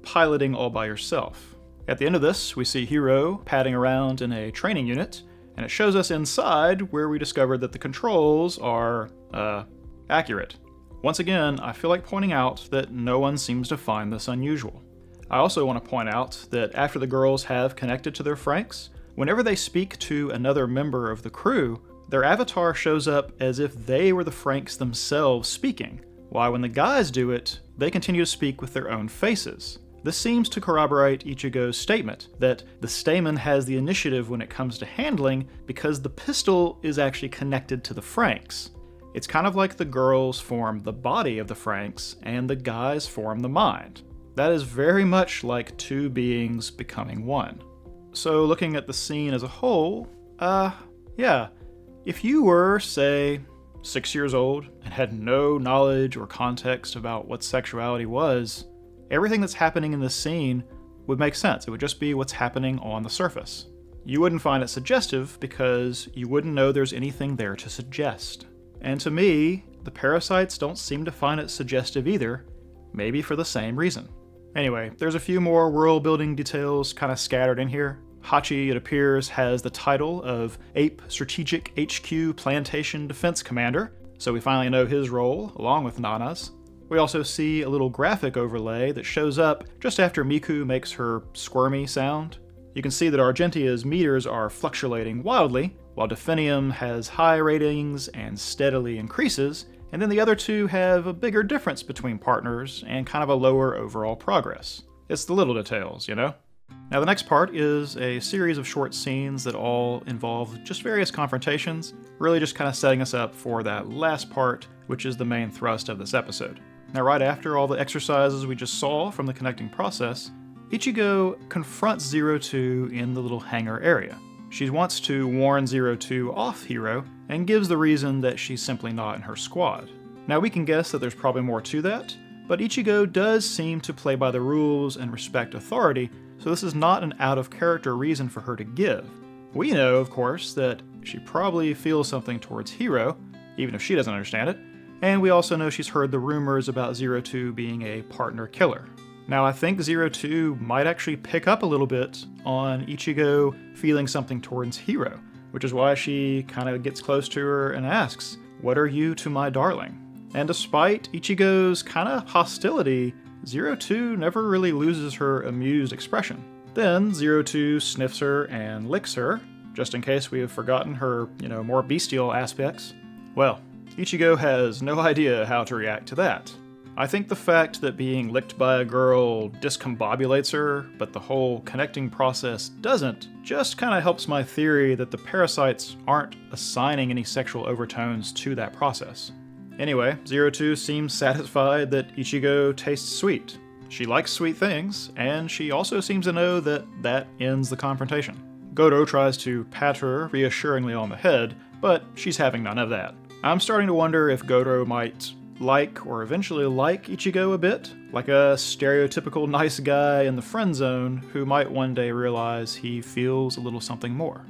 piloting all by yourself. At the end of this, we see Hiro padding around in a training unit, and it shows us inside where we discovered that the controls are, accurate. Once again, I feel like pointing out that no one seems to find this unusual. I also want to point out that after the girls have connected to their Franxx, whenever they speak to another member of the crew, their avatar shows up as if they were the Franxx themselves speaking, while when the guys do it, they continue to speak with their own faces. This seems to corroborate Ichigo's statement that the Stamen has the initiative when it comes to handling because the pistol is actually connected to the Franxx. It's kind of like the girls form the body of the Franxx and the guys form the mind. That is very much like two beings becoming one. So looking at the scene as a whole, yeah, if you were, say, 6 years old and had no knowledge or context about what sexuality was, everything that's happening in this scene would make sense. It would just be what's happening on the surface. You wouldn't find it suggestive because you wouldn't know there's anything there to suggest. And to me, the parasites don't seem to find it suggestive either, maybe for the same reason. Anyway, there's a few more world-building details kind of scattered in here. Hachi, it appears, has the title of Ape Strategic HQ Plantation Defense Commander, so we finally know his role, along with Nana's. We also see a little graphic overlay that shows up just after Miku makes her squirmy sound. You can see that Argentia's meters are fluctuating wildly, while Definium has high ratings and steadily increases, and then the other two have a bigger difference between partners and kind of a lower overall progress. It's the little details, you know? Now the next part is a series of short scenes that all involve just various confrontations, really just kind of setting us up for that last part, which is the main thrust of this episode. Now right after all the exercises we just saw from the connecting process, Ichigo confronts Zero Two in the little hangar area. She wants to warn Zero Two off Hiro, and gives the reason that she's simply not in her squad. Now we can guess that there's probably more to that, but Ichigo does seem to play by the rules and respect authority, so this is not an out-of-character reason for her to give. We know, of course, that she probably feels something towards Hiro, even if she doesn't understand it, and we also know she's heard the rumors about Zero Two being a partner killer. Now I think Zero Two might actually pick up a little bit on Ichigo feeling something towards Hiro, which is why she kind of gets close to her and asks, "What are you to my darling?" And despite Ichigo's kind of hostility, Zero Two never really loses her amused expression. Then Zero Two sniffs her and licks her, just in case we have forgotten her, more bestial aspects. Well, Ichigo has no idea how to react to that. I think the fact that being licked by a girl discombobulates her, but the whole connecting process doesn't, just kind of helps my theory that the parasites aren't assigning any sexual overtones to that process. Anyway, Zero Two seems satisfied that Ichigo tastes sweet. She likes sweet things, and she also seems to know that that ends the confrontation. Goro tries to pat her reassuringly on the head, but she's having none of that. I'm starting to wonder if Goro might like or eventually like Ichigo a bit, like a stereotypical nice guy in the friend zone who might one day realize he feels a little something more.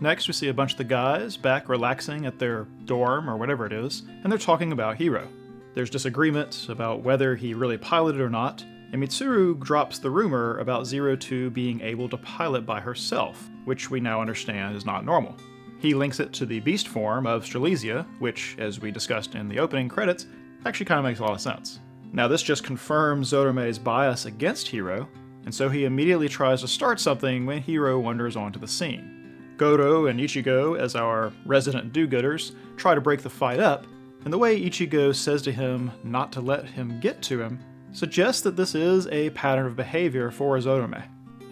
Next, we see a bunch of the guys back relaxing at their dorm or whatever it is, and they're talking about Hiro. There's disagreement about whether he really piloted or not, and Mitsuru drops the rumor about Zero Two being able to pilot by herself, which we now understand is not normal. He links it to the beast form of Strelitzia, which, as we discussed in the opening credits, actually kind of makes a lot of sense. Now this just confirms Zotome's bias against Hiro, and so he immediately tries to start something when Hiro wanders onto the scene. Goro and Ichigo, as our resident do-gooders, try to break the fight up, and the way Ichigo says to him not to let him get to him suggests that this is a pattern of behavior for Zotome.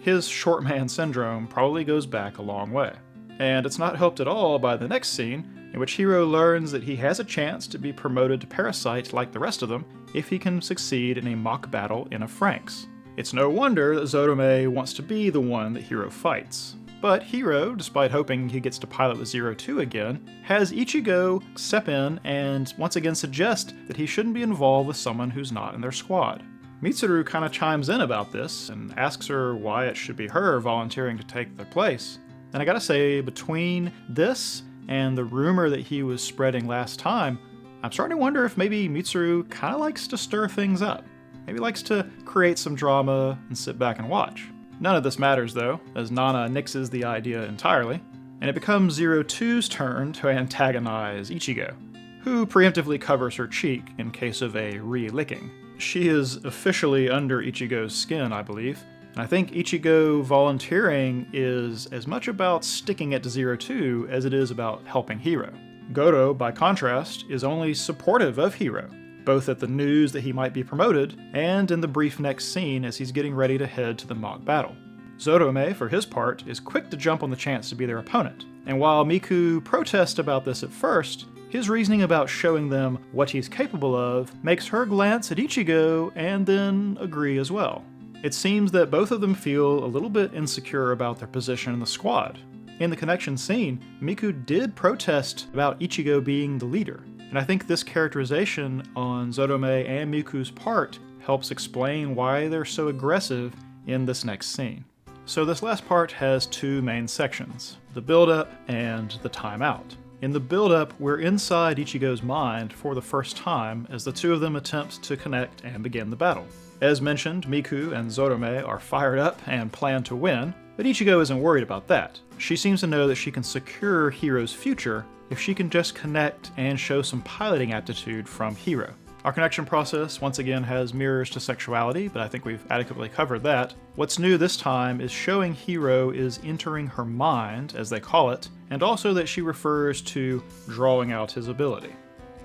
His short man syndrome probably goes back a long way. And it's not helped at all by the next scene, in which Hiro learns that he has a chance to be promoted to Parasite like the rest of them if he can succeed in a mock battle in a Franxx. It's no wonder that Zotome wants to be the one that Hiro fights. But Hiro, despite hoping he gets to pilot with 02 again, has Ichigo step in and once again suggest that he shouldn't be involved with someone who's not in their squad. Mitsuru kind of chimes in about this and asks her why it should be her volunteering to take their place. And I gotta say, between this and the rumor that he was spreading last time, I'm starting to wonder if maybe Mitsuru kind of likes to stir things up. Maybe likes to create some drama and sit back and watch. None of this matters though, as Nana nixes the idea entirely, and it becomes 02's turn to antagonize Ichigo, who preemptively covers her cheek in case of a re-licking. She is officially under Ichigo's skin, I believe, and I think Ichigo volunteering is as much about sticking it to 02 as it is about helping Hiro. Goro, by contrast, is only supportive of Hiro, both at the news that he might be promoted and in the brief next scene as he's getting ready to head to the mock battle. Zotome, for his part, is quick to jump on the chance to be their opponent, and while Miku protests about this at first, his reasoning about showing them what he's capable of makes her glance at Ichigo and then agree as well. It seems that both of them feel a little bit insecure about their position in the squad. In the connection scene, Miku did protest about Ichigo being the leader, and I think this characterization on Zotome and Miku's part helps explain why they're so aggressive in this next scene. So this last part has two main sections, the build-up and the timeout. In the build-up, we're inside Ichigo's mind for the first time as the two of them attempt to connect and begin the battle. As mentioned, Miku and Zotome are fired up and plan to win, but Ichigo isn't worried about that. She seems to know that she can secure Hiro's future if she can just connect and show some piloting aptitude from Hiro. Our connection process once again has mirrors to sexuality, but I think we've adequately covered that. What's new this time is showing Hiro is entering her mind, as they call it, and also that she refers to drawing out his ability.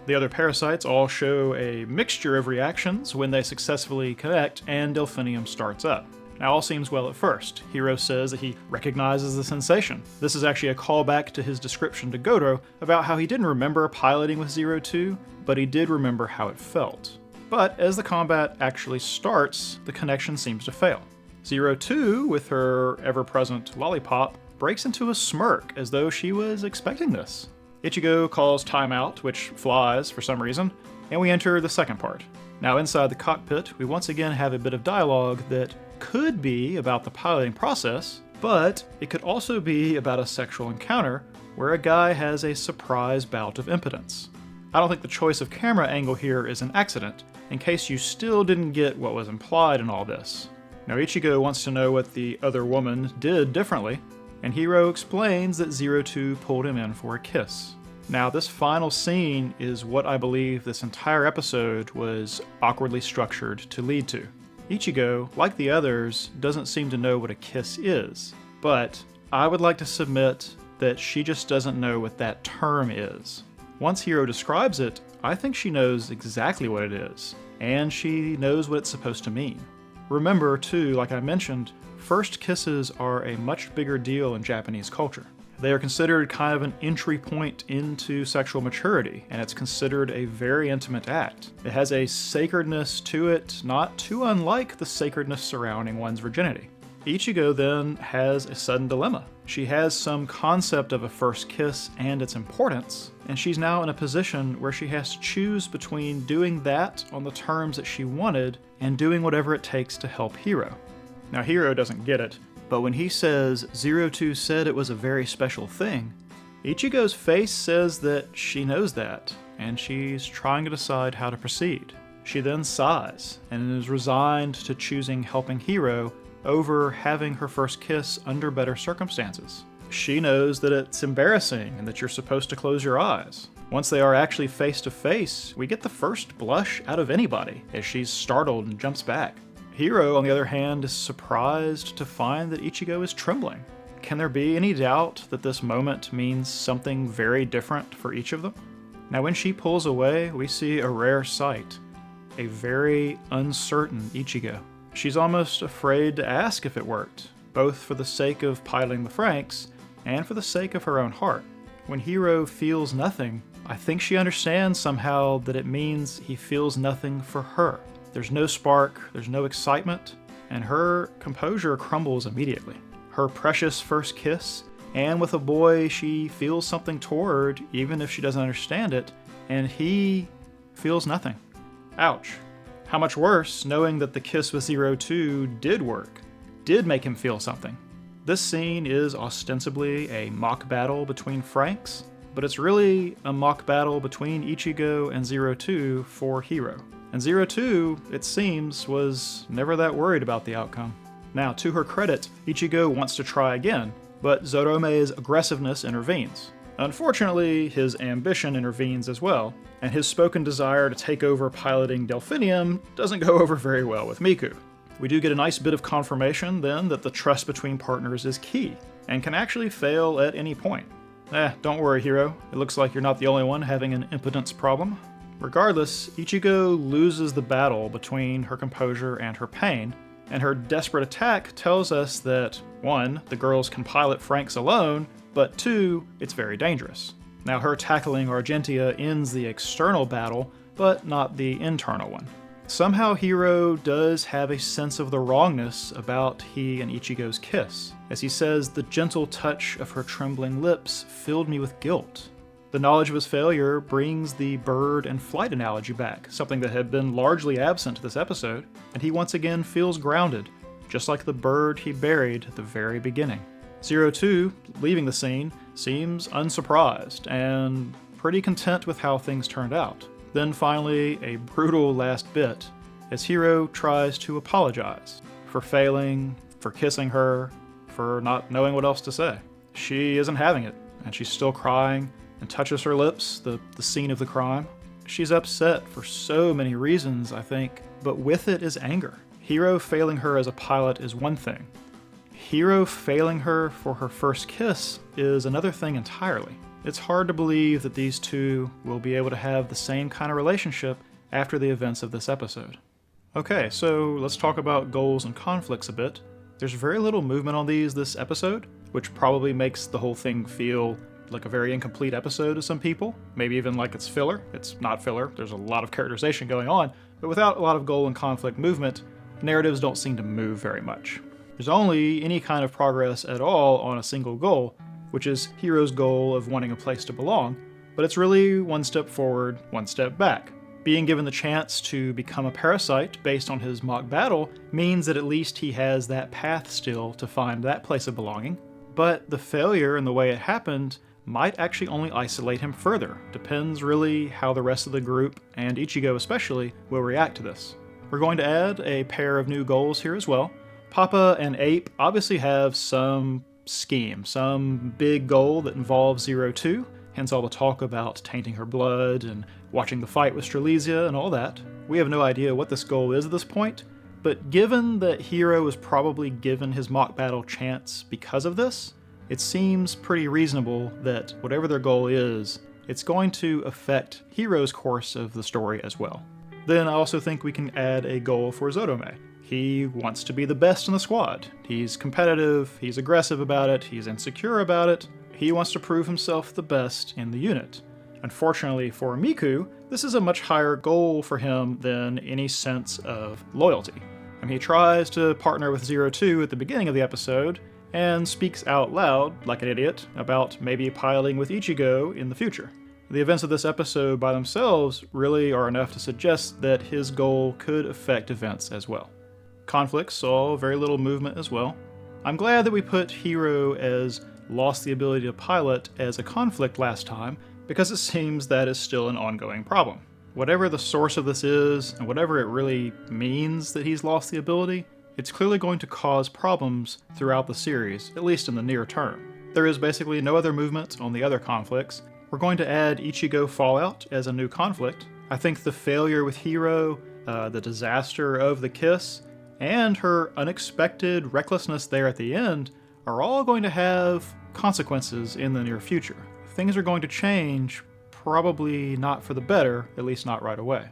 The other parasites all show a mixture of reactions when they successfully connect and Delphinium starts up. Now all seems well at first. Hiro says that he recognizes the sensation. This is actually a callback to his description to Goro about how he didn't remember piloting with 02, but he did remember how it felt. But as the combat actually starts, the connection seems to fail. 02, with her ever-present lollipop, breaks into a smirk as though she was expecting this. Ichigo calls timeout, which flies for some reason, and we enter the second part. Now inside the cockpit, we once again have a bit of dialogue that could be about the piloting process, but it could also be about a sexual encounter where a guy has a surprise bout of impotence. I don't think the choice of camera angle here is an accident, in case you still didn't get what was implied in all this. Now Ichigo wants to know what the other woman did differently, and Hiro explains that 02 pulled him in for a kiss. Now this final scene is what I believe this entire episode was awkwardly structured to lead to. Ichigo, like the others, doesn't seem to know what a kiss is, but I would like to submit that she just doesn't know what that term is. Once Hiro describes it, I think she knows exactly what it is, and she knows what it's supposed to mean. Remember, too, like I mentioned, first kisses are a much bigger deal in Japanese culture. They are considered kind of an entry point into sexual maturity, and it's considered a very intimate act. It has a sacredness to it, not too unlike the sacredness surrounding one's virginity. Ichigo then has a sudden dilemma. She has some concept of a first kiss and its importance, and she's now in a position where she has to choose between doing that on the terms that she wanted and doing whatever it takes to help Hiro. Now Hiro doesn't get it, but when he says 02 said it was a very special thing, Ichigo's face says that she knows that, and she's trying to decide how to proceed. She then sighs, and is resigned to choosing helping Hiro over having her first kiss under better circumstances. She knows that it's embarrassing and that you're supposed to close your eyes. Once they are actually face to face, we get the first blush out of anybody as she's startled and jumps back. Hiro, on the other hand, is surprised to find that Ichigo is trembling. Can there be any doubt that this moment means something very different for each of them? Now, when she pulls away, we see a rare sight. A very uncertain Ichigo. She's almost afraid to ask if it worked, both for the sake of piloting the Franxx and for the sake of her own heart. When Hiro feels nothing, I think she understands somehow that it means he feels nothing for her. There's no spark, there's no excitement, and her composure crumbles immediately. Her precious first kiss, and with a boy she feels something toward, even if she doesn't understand it, and he feels nothing. Ouch. How much worse knowing that the kiss with 02 did work, did make him feel something. This scene is ostensibly a mock battle between Franxx, but it's really a mock battle between Ichigo and 02 for Hiro. And 02, it seems, was never that worried about the outcome. Now, to her credit, Ichigo wants to try again, but Zorome's aggressiveness intervenes. Unfortunately, his ambition intervenes as well, and his spoken desire to take over piloting Delphinium doesn't go over very well with Miku. We do get a nice bit of confirmation then that the trust between partners is key, and can actually fail at any point. Don't worry, Hiro. It looks like you're not the only one having an impotence problem. Regardless, Ichigo loses the battle between her composure and her pain, and her desperate attack tells us that, 1, the girls can pilot Franxx alone, but 2, it's very dangerous. Now, her tackling Argentia ends the external battle, but not the internal one. Somehow Hiro does have a sense of the wrongness about he and Ichigo's kiss. As he says, "The gentle touch of her trembling lips filled me with guilt." The knowledge of his failure brings the bird and flight analogy back, something that had been largely absent this episode, and he once again feels grounded, just like the bird he buried at the very beginning. 02, leaving the scene, seems unsurprised and pretty content with how things turned out. Then finally, a brutal last bit, as Hiro tries to apologize for failing, for kissing her, for not knowing what else to say. She isn't having it, and she's still crying, and touches her lips, the scene of the crime. She's upset for so many reasons, I think, but with it is anger. Hiro failing her as a pilot is one thing. Hiro failing her for her first kiss is another thing entirely. It's hard to believe that these two will be able to have the same kind of relationship after the events of this episode. Okay, so let's talk about goals and conflicts a bit. There's very little movement on these this episode, which probably makes the whole thing feel like a very incomplete episode to some people, maybe even like it's filler. It's not filler, there's a lot of characterization going on, but without a lot of goal and conflict movement, narratives don't seem to move very much. There's only any kind of progress at all on a single goal, which is Hiro's goal of wanting a place to belong, but it's really one step forward, one step back. Being given the chance to become a parasite based on his mock battle means that at least he has that path still to find that place of belonging, but the failure and the way it happened might actually only isolate him further. Depends really how the rest of the group, and Ichigo especially, will react to this. We're going to add a pair of new goals here as well. Papa and Ape obviously have some scheme, some big goal that involves 02, hence all the talk about tainting her blood and watching the fight with Strelitzia and all that. We have no idea what this goal is at this point, but given that Hiro was probably given his mock battle chance because of this, it seems pretty reasonable that whatever their goal is, it's going to affect Hiro's course of the story as well. Then I also think we can add a goal for Zorome. He wants to be the best in the squad. He's competitive, he's aggressive about it, he's insecure about it. He wants to prove himself the best in the unit. Unfortunately for Miku, this is a much higher goal for him than any sense of loyalty. And he tries to partner with 02 at the beginning of the episode, and speaks out loud, like an idiot, about maybe piloting with Ichigo in the future. The events of this episode by themselves really are enough to suggest that his goal could affect events as well. Conflicts saw very little movement as well. I'm glad that we put Hiro as lost the ability to pilot as a conflict last time, because it seems that is still an ongoing problem. Whatever the source of this is, and whatever it really means that he's lost the ability, it's clearly going to cause problems throughout the series, at least in the near term. There is basically no other movement on the other conflicts. we're going to add Ichigo Fallout as a new conflict. I think the failure with Hiro, the disaster of the kiss, and her unexpected recklessness there at the end are all going to have consequences in the near future. Things are going to change, probably not for the better, at least not right away.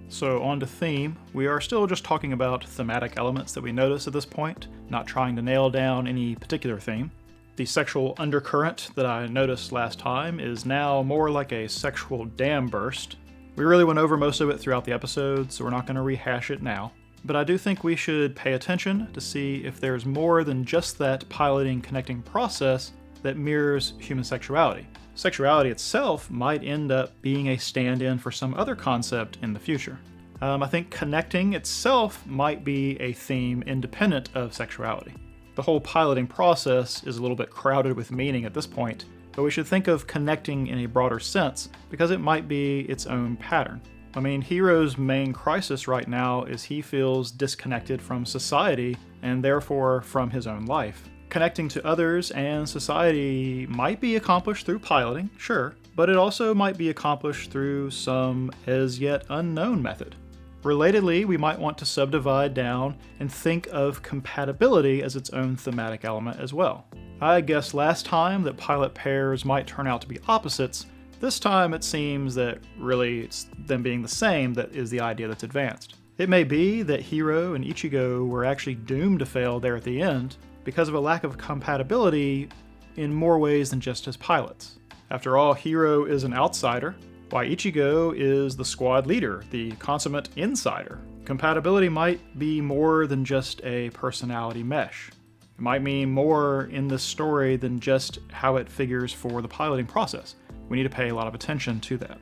So on to theme. We are still just talking about thematic elements that we notice at this point, not trying to nail down any particular theme. The sexual undercurrent that I noticed last time is now more like a sexual dam burst. We really went over most of it throughout the episode, so we're not going to rehash it now. But I do think we should pay attention to see if there's more than just that piloting, connecting process that mirrors human sexuality. Sexuality itself might end up being a stand-in for some other concept in the future. I think connecting itself might be a theme independent of sexuality. The whole piloting process is a little bit crowded with meaning at this point, but we should think of connecting in a broader sense because it might be its own pattern. I mean, Hiro's main crisis right now is he feels disconnected from society and therefore from his own life. Connecting to others and society might be accomplished through piloting, sure, but it also might be accomplished through some as yet unknown method. Relatedly, we might want to subdivide down and think of compatibility as its own thematic element as well. I guessed last time that pilot pairs might turn out to be opposites. This time it seems that really it's them being the same that is the idea that's advanced. It may be that Hiro and Ichigo were actually doomed to fail there at the end because of a lack of compatibility in more ways than just as pilots. After all, Hiro is an outsider, while Ichigo is the squad leader, the consummate insider. Compatibility might be more than just a personality mesh. It might mean more in this story than just how it figures for the piloting process. We need to pay a lot of attention to that.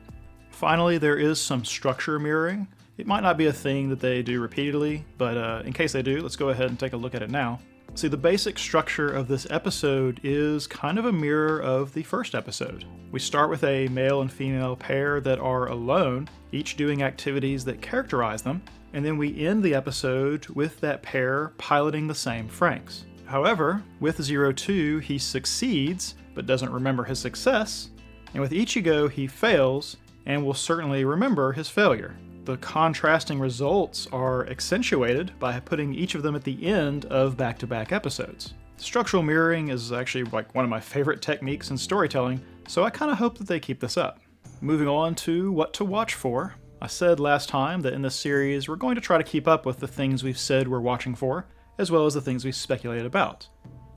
Finally, there is some structure mirroring. It might not be a thing that they do repeatedly, but in case they do, let's go ahead and take a look at it now. See, the basic structure of this episode is kind of a mirror of the first episode. We start with a male and female pair that are alone, each doing activities that characterize them, and then we end the episode with that pair piloting the same Franxx. However, with 02, he succeeds, but doesn't remember his success, and with Ichigo, he fails, and will certainly remember his failure. The contrasting results are accentuated by putting each of them at the end of back-to-back episodes. Structural mirroring is actually like one of my favorite techniques in storytelling, so I kind of hope that they keep this up. Moving on to what to watch for. I said last time that in this series we're going to try to keep up with the things we've said we're watching for, as well as the things we speculate about.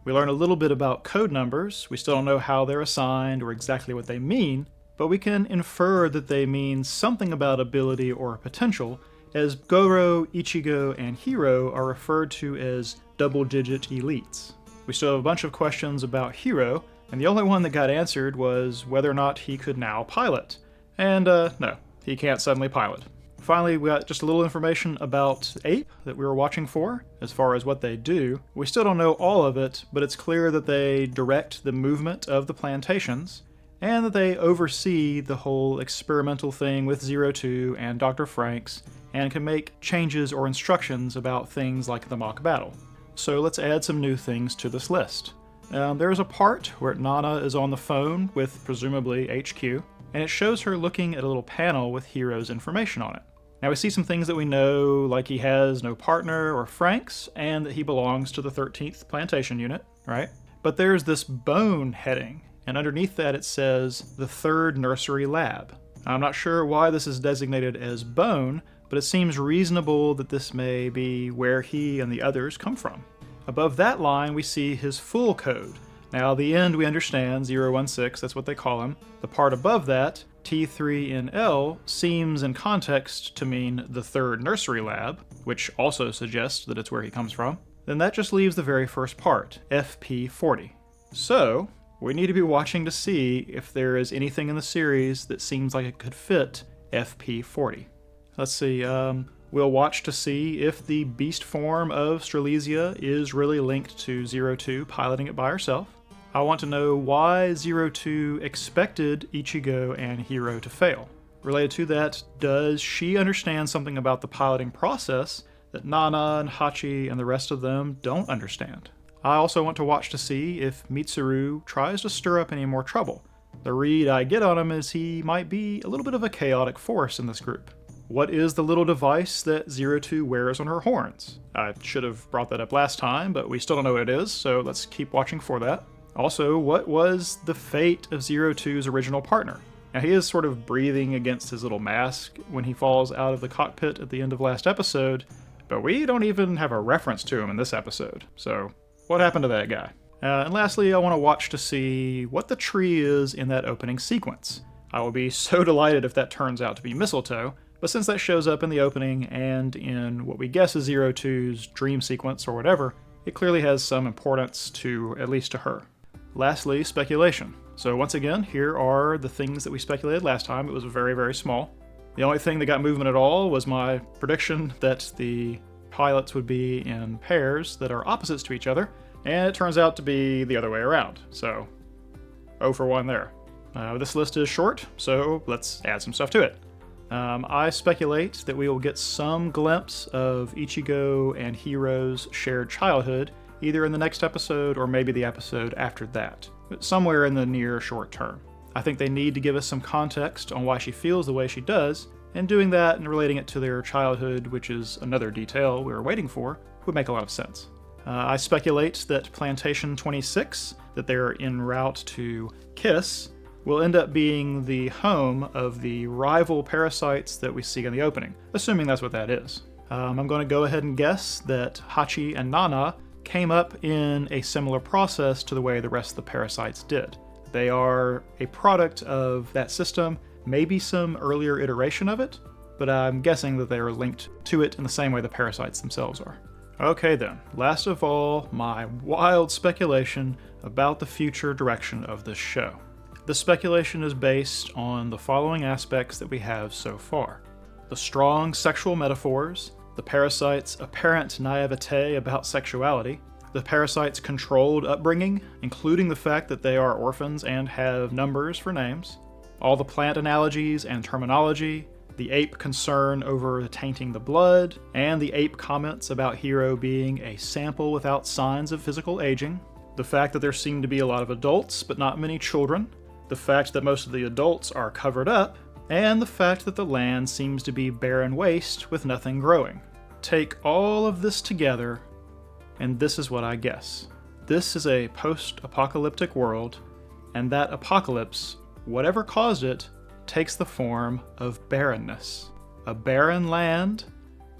We learn a little bit about code numbers. We still don't know how they're assigned or exactly what they mean, but we can infer that they mean something about ability or potential, as Goro, Ichigo, and Hiro are referred to as double-digit elites. We still have a bunch of questions about Hiro, and the only one that got answered was whether or not he could now pilot. And no, he can't suddenly pilot. Finally, we got just a little information about Ape that we were watching for, as far as what they do. We still don't know all of it, but it's clear that they direct the movement of the plantations, and that they oversee the whole experimental thing with 02 and Dr. Franxx, and can make changes or instructions about things like the mock battle. So let's add some new things to this list. There's a part where Nana is on the phone with presumably HQ, and it shows her looking at a little panel with Hiro's information on it. Now we see some things that we know, like he has no partner or Franxx, and that he belongs to the 13th Plantation Unit, right? But there's this bone heading, and underneath that it says the 3rd Nursery Lab. I'm not sure why this is designated as bone, but it seems reasonable that this may be where he and the others come from. Above that line we see his full code. Now the end we understand, 016, that's what they call him. The part above that, T3NL, seems in context to mean the 3rd Nursery Lab, which also suggests that it's where he comes from. Then that just leaves the very first part, FP40. So, we need to be watching to see if there is anything in the series that seems like it could fit FP40. Let's see, we'll watch to see if the beast form of Strelizia is really linked to 02 piloting it by herself. I want to know why 02 expected Ichigo and Hiro to fail. Related to that, does she understand something about the piloting process that Nana and Hachi and the rest of them don't understand? I also want to watch to see if Mitsuru tries to stir up any more trouble. The read I get on him is he might be a little bit of a chaotic force in this group. What is the little device that 02 wears on her horns? I should have brought that up last time, but we still don't know what it is, so let's keep watching for that. Also, what was the fate of 02's original partner? Now, he is sort of breathing against his little mask when he falls out of the cockpit at the end of last episode, but we don't even have a reference to him in this episode, so what happened to that guy? And lastly, I want to watch to see what the tree is in that opening sequence. I will be so delighted if that turns out to be mistletoe, but since that shows up in the opening and in what we guess is 02's dream sequence or whatever, it clearly has some importance to, at least to her. Lastly, speculation. So once again, here are the things that we speculated last time. It was very, very small. The only thing that got movement at all was my prediction that the pilots would be in pairs that are opposites to each other, and it turns out to be the other way around. So, 0 for 1 there. This list is short, so let's add some stuff to it. I speculate that we will get some glimpse of Ichigo and Hiro's shared childhood, either in the next episode or maybe the episode after that, but somewhere in the near short term. I think they need to give us some context on why she feels the way she does, and doing that and relating it to their childhood, which is another detail we were waiting for, would make a lot of sense. I speculate that Plantation 26, that they're en route to Kiss, will end up being the home of the rival parasites that we see in the opening, assuming that's what that is. I'm going to go ahead and guess that Hachi and Nana came up in a similar process to the way the rest of the parasites did. They are a product of that system, maybe some earlier iteration of it, but I'm guessing that they are linked to it in the same way the parasites themselves are. Okay then, last of all, my wild speculation about the future direction of this show. The speculation is based on the following aspects that we have so far. The strong sexual metaphors, the parasites' apparent naivete about sexuality, the parasites' controlled upbringing, including the fact that they are orphans and have numbers for names, all the plant analogies and terminology, the ape concern over tainting the blood, and the ape comments about Hiro being a sample without signs of physical aging, the fact that there seem to be a lot of adults but not many children, the fact that most of the adults are covered up, and the fact that the land seems to be barren waste with nothing growing. Take all of this together, and this is what I guess. This is a post-apocalyptic world, and that apocalypse, whatever caused it, takes the form of barrenness. A barren land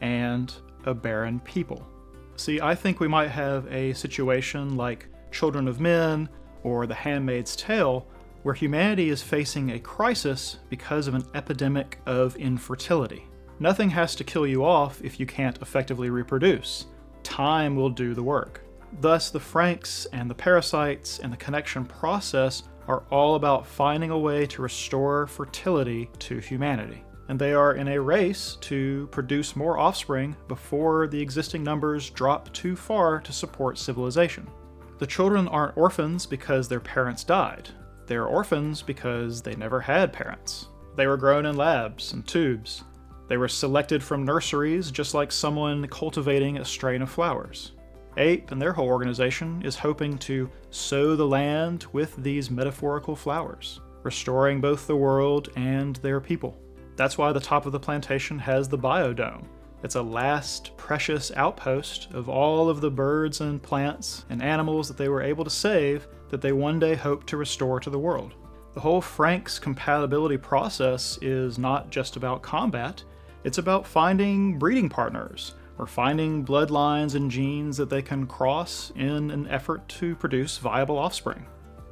and a barren people. See, I think we might have a situation like Children of Men or The Handmaid's Tale, where humanity is facing a crisis because of an epidemic of infertility. Nothing has to kill you off if you can't effectively reproduce. Time will do the work. Thus, the Franxx and the parasites and the connection process are all about finding a way to restore fertility to humanity. And they are in a race to produce more offspring before the existing numbers drop too far to support civilization. The children aren't orphans because their parents died. They're orphans because they never had parents. They were grown in labs and tubes. They were selected from nurseries just like someone cultivating a strain of flowers. Ape and their whole organization is hoping to sow the land with these metaphorical flowers, restoring both the world and their people. That's why the top of the plantation has the biodome. It's a last precious outpost of all of the birds and plants and animals that they were able to save that they one day hope to restore to the world. The whole Franxx compatibility process is not just about combat, it's about finding breeding partners, or finding bloodlines and genes that they can cross in an effort to produce viable offspring.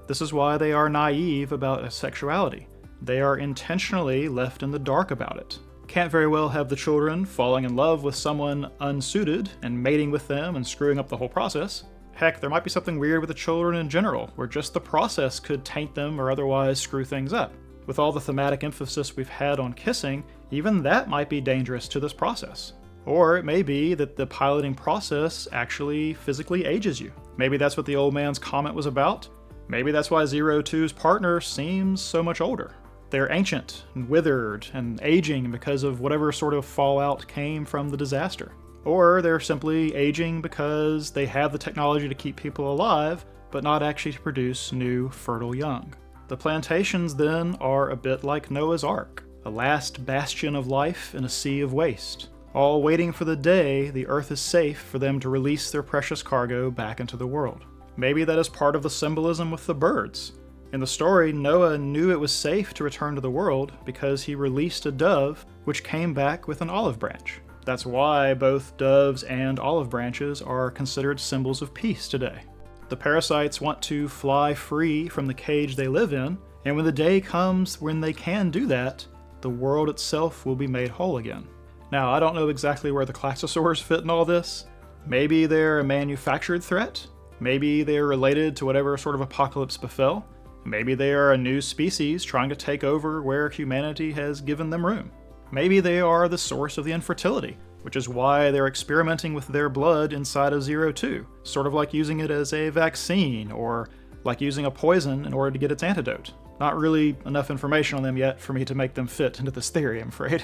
This is why they are naive about sexuality. They are intentionally left in the dark about it. Can't very well have the children falling in love with someone unsuited and mating with them and screwing up the whole process. Heck, there might be something weird with the children in general, where just the process could taint them or otherwise screw things up. With all the thematic emphasis we've had on kissing, even that might be dangerous to this process. Or it may be that the piloting process actually physically ages you. Maybe that's what the old man's comment was about. Maybe that's why 02's partner seems so much older. They're ancient and withered and aging because of whatever sort of fallout came from the disaster. Or they're simply aging because they have the technology to keep people alive, but not actually to produce new, fertile young. The plantations, then, are a bit like Noah's Ark, a last bastion of life in a sea of waste, all waiting for the day the Earth is safe for them to release their precious cargo back into the world. Maybe that is part of the symbolism with the birds. In the story, Noah knew it was safe to return to the world because he released a dove which came back with an olive branch. That's why both doves and olive branches are considered symbols of peace today. The parasites want to fly free from the cage they live in, and when the day comes when they can do that, the world itself will be made whole again. Now, I don't know exactly where the claxosaurs fit in all this. Maybe they're a manufactured threat. Maybe they're related to whatever sort of apocalypse befell. Maybe they are a new species trying to take over where humanity has given them room. Maybe they are the source of the infertility, which is why they're experimenting with their blood inside of 02, sort of like using it as a vaccine, or like using a poison in order to get its antidote. Not really enough information on them yet for me to make them fit into this theory, I'm afraid.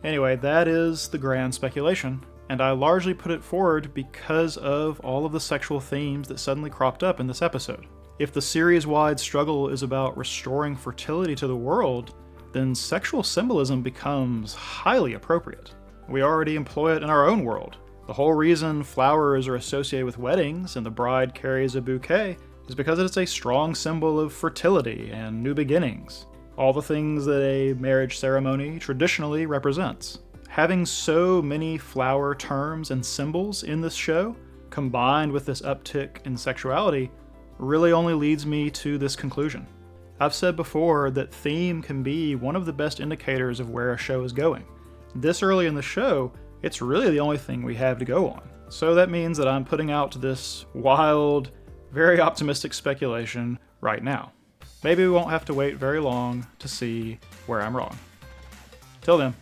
Anyway, that is the grand speculation, and I largely put it forward because of all of the sexual themes that suddenly cropped up in this episode. If the series-wide struggle is about restoring fertility to the world, then sexual symbolism becomes highly appropriate. We already employ it in our own world. The whole reason flowers are associated with weddings and the bride carries a bouquet is because it's a strong symbol of fertility and new beginnings, all the things that a marriage ceremony traditionally represents. Having so many flower terms and symbols in this show, combined with this uptick in sexuality, really only leads me to this conclusion. I've said before that theme can be one of the best indicators of where a show is going. This early in the show, it's really the only thing we have to go on. So that means that I'm putting out this wild, very optimistic speculation right now. Maybe we won't have to wait very long to see where I'm wrong. Till then.